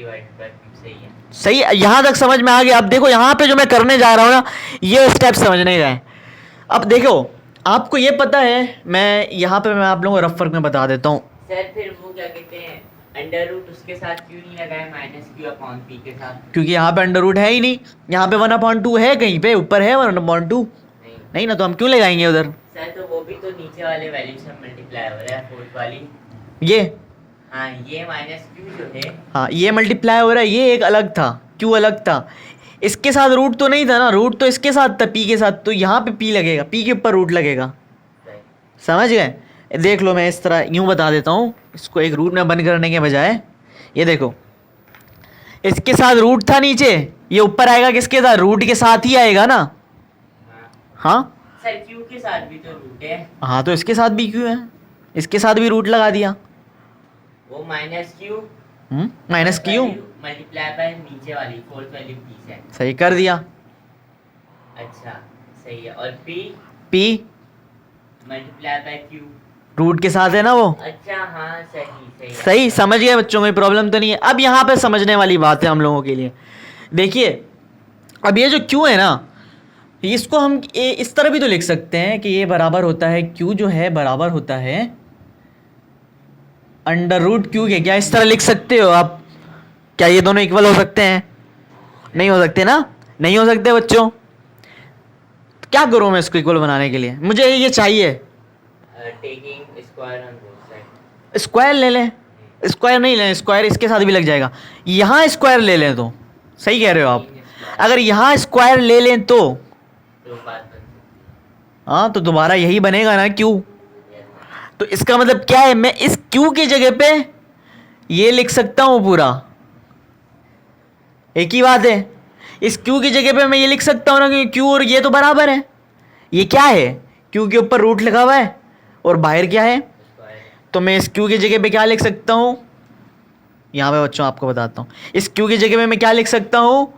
सही है। सही, यहाँ तक समझ में आ गया। अब देखो यहाँ पे जो मैं करने जा रहा हूँ ना, ये स्टेप समझने का है। अब देखो आपको ये पता है, मैं यहाँ पे मैं आप लोगों को रफ वर्क में बता देता हूँ। सर फिर वो क्या कहते हैं, अंडर रूट उसके साथ क्यों नहीं लगाया -Q/P के साथ? क्योंकि यहाँ पे अंडर रूट है ही नहीं, यहाँ पे 1/2 है, कहीं पे ऊपर है 1/2 नहीं ना, तो हम क्यों लगाएंगे उधर? सर तो वो भी तो नीचे वाले वैल्यू से मल्टीप्लाई हो रहा है, फोर्थ वाली। ये हाँ, ये -Q जो है, हाँ, ये मल्टीप्लाई हो रहा है, ये एक अलग था, क्यू अलग था। इसके साथ रूट तो नहीं था ना, रूट तो इसके साथ था P के साथ, तो यहाँ पे P लगेगा, P के ऊपर रूट लगेगा। समझ गए? देख लो, मैं इस तरह यूँ बता देता हूँ इसको, एक रूट में बंद करने के बजाय। ये देखो, इसके साथ रूट था नीचे, ये ऊपर आएगा किसके साथ? रूट के साथ ही आएगा ना। हाँ सर Q के साथ भी तो रूट है। हाँ, तो इसके साथ भी क्यों है, इसके साथ भी रूट लगा दिया। वो -Q -Q मल्टीप्लाई बाय नीचे वाली फोर्थ वैल्यू P से। सही कर दिया। अच्छा सही है। और P multiply by Q root के साथ है ना वो। अच्छा हाँ, सही सही समझ गए बच्चों, कोई प्रॉब्लम तो नहीं है। अब यहाँ पे समझने वाली बात है हम लोगों के लिए। देखिए अब ये जो Q है ना, इसको हम इस तरह भी तो लिख सकते हैं कि ये बराबर होता है, Q जो है बराबर होता है √Q के। क्या इस तरह लिख सकते हो आप? क्या ये दोनों इक्वल हो सकते हैं? नहीं हो सकते ना, नहीं हो सकते बच्चों। क्या करूँ मैं इसको इक्वल बनाने के लिए? मुझे ये चाहिए, taking square on both side. Square ले लें। स्क्वायर नहीं लें, स्क्वायर इसके साथ भी लग जाएगा। यहाँ स्क्वायर ले लें तो सही कह रहे हो आप। अगर यहाँ स्क्वायर ले लें तो बात बन सकती हाँ, तो दोबारा यही बनेगा ना Q। तो इसका मतलब क्या है, मैं इस Q की जगह पे ये लिख सकता हूँ पूरा, एक ही बात है। इस Q की जगह पे मैं ये लिख सकता हूँ ना कि Q और ये तो बराबर है। ये क्या है? Q के ऊपर रूट लगा हुआ है और बाहर क्या है? तो मैं इस Q की जगह पे क्या लिख सकता हूँ? यहाँ पे बच्चों आपको बताता हूँ, इस Q की जगह पे मैं क्या लिख सकता हूँ?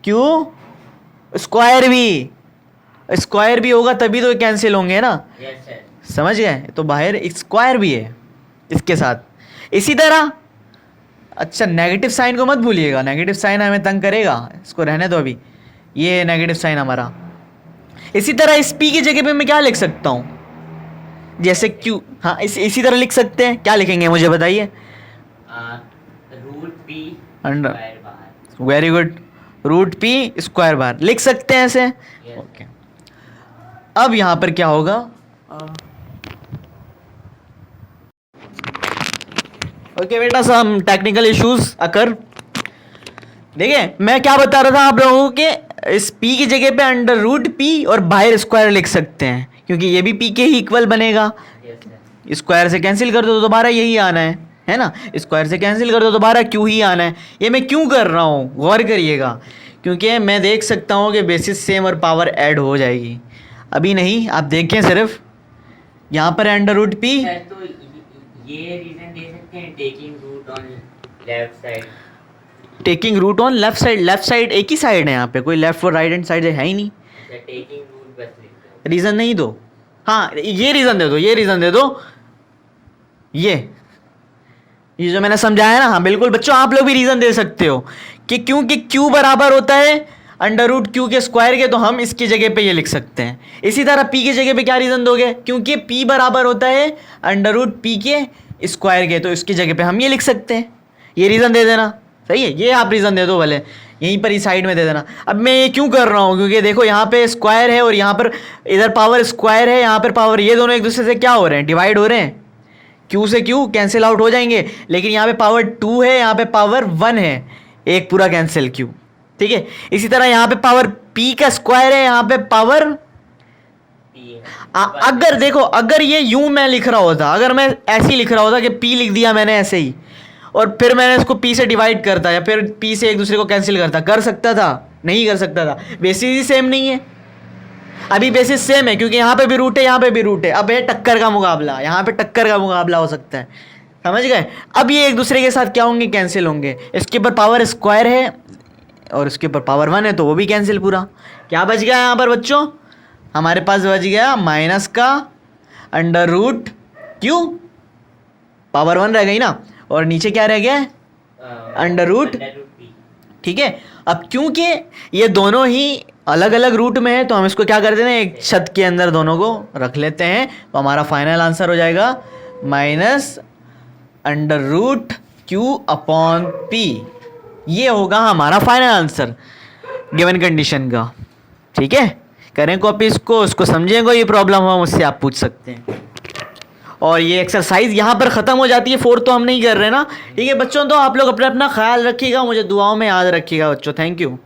√Q स्क्वायर भी। स्क्वायर भी होगा तभी तो कैंसिल होंगे ना। Yes sir. समझ गए? तो बाहर स्क्वायर भी है इसके साथ। इसी तरह अच्छा, नेगेटिव साइन को मत भूलिएगा, नेगेटिव साइन हमें तंग करेगा, इसको रहने दो अभी। ये नेगेटिव साइन हमारा, इसी तरह इस p की जगह पे मैं क्या लिख सकता हूँ, जैसे q, हाँ इसी तरह लिख सकते हैं। क्या लिखेंगे मुझे बताइए? रूट पी अंडर, स्क्वायर बाहर। Very good, root P square बार लिख सकते हैं ऐसे। Yes. ओके, अब यहां पर क्या होगा, ओके बेटा, सम टेक्निकल इश्यूज अकर। देखिए मैं क्या बता रहा था आप लोगों के, इस p की जगह पे अंडर रूट पी और बाहर स्क्वायर लिख सकते हैं, क्योंकि ये भी p के ही इक्वल बनेगा। Yes, sir. स्क्वायर से कैंसिल कर दो तो दोबारा यही आना है ना, स्क्वायर से कैंसिल कर दो दोबारा क्यू ही आना है। ये मैं क्यों कर रहा हूँ गौर करिएगा, क्योंकि मैं देख सकता हूँ कि बेसिस सेम और पावर ऐड हो जाएगी। अभी नहीं, आप देखें सिर्फ यहाँ पर अंडर रूट पी। सर तो ये रीजन दे सकते हैं taking root on left side. Taking root on left side एक ही साइड है यहाँ पे, कोई लेफ्ट और राइट हैंड साइड है ही नहीं। टेकिंग रूट बस लिख दो। रीज़न नहीं दो, हाँ ये रीज़न दे दो, ये रीज़न दे दो, ये जो मैंने समझाया ना, हाँ बिल्कुल बच्चों आप लोग भी रीज़न दे सकते हो कि क्योंकि q बराबर होता है अंडर रूट क्यू के स्क्वायर के, तो हम इसकी जगह पे ये लिख सकते हैं। इसी तरह p की जगह पे क्या रीज़न दोगे, क्योंकि p बराबर होता है अंडर रूट पी के स्क्वायर के, तो इसकी जगह पे हम ये लिख सकते हैं। ये रीज़न दे देना, सही है, ये आप रीज़न दे दो भले, यहीं पर ही साइड में दे देना। अब मैं ये क्यों कर रहा हूँ, क्योंकि देखो यहाँ पे स्क्वायर है और यहाँ पर इधर पावर स्क्वायर है, यहाँ पर पावर, ये दोनों एक दूसरे से क्या हो रहे हैं, डिवाइड हो रहे हैं। क्यू से क्यू कैंसिल आउट हो जाएंगे, लेकिन यहाँ पे पावर 2 है, यहाँ पे पावर 1 है, एक पूरा कैंसिल क्यू, ठीक है। इसी तरह यहाँ पे पावर p का स्क्वायर है, यहाँ पे पावर अगर देखो, अगर ये यूं मैं लिख रहा होता, अगर मैं ऐसे ही लिख रहा होता कि p लिख दिया मैंने ऐसे ही, और फिर मैंने इसको p से डिवाइड करता या फिर p से एक दूसरे को कैंसिल करता, कर सकता था? नहीं कर सकता था। बेसिस ही सेम नहीं है, अभी बेसिस सेम है, क्योंकि यहाँ पे भी रूट है, यहाँ पे भी रूट है। अब है टक्कर का मुकाबला, यहाँ पे टक्कर का मुकाबला हो सकता है, समझ गए? अब ये एक दूसरे के साथ क्या होंगे, कैंसिल होंगे। इसके ऊपर पावर स्क्वायर है और इसके ऊपर पावर 1 है, तो वो भी कैंसिल पूरा। क्या बच गया यहाँ पर बच्चों, हमारे पास बच गया माइनस का अंडर रूट क्यू, पावर 1 रह गई ना, और नीचे क्या रह गया, अंडर रूट, ठीक है। अब क्योंकि ये दोनों ही अलग अलग रूट में है, तो हम इसको क्या कर देते हैं, एक छत के अंदर दोनों को रख लेते हैं, तो हमारा फाइनल आंसर हो जाएगा minus under root Q upon P. ये होगा हमारा फाइनल आंसर गिवन कंडीशन का, ठीक है। करें कॉपी इसको समझें, कोई प्रॉब्लम हो मुझसे आप पूछ सकते हैं। और ये एक्सरसाइज यहाँ पर ख़त्म हो जाती है, 4 तो हम नहीं कर रहे ना, ठीक है बच्चों। तो आप लोग अपना ख्याल रखिएगा, मुझे दुआओं में याद रखिएगा बच्चों। Thank you.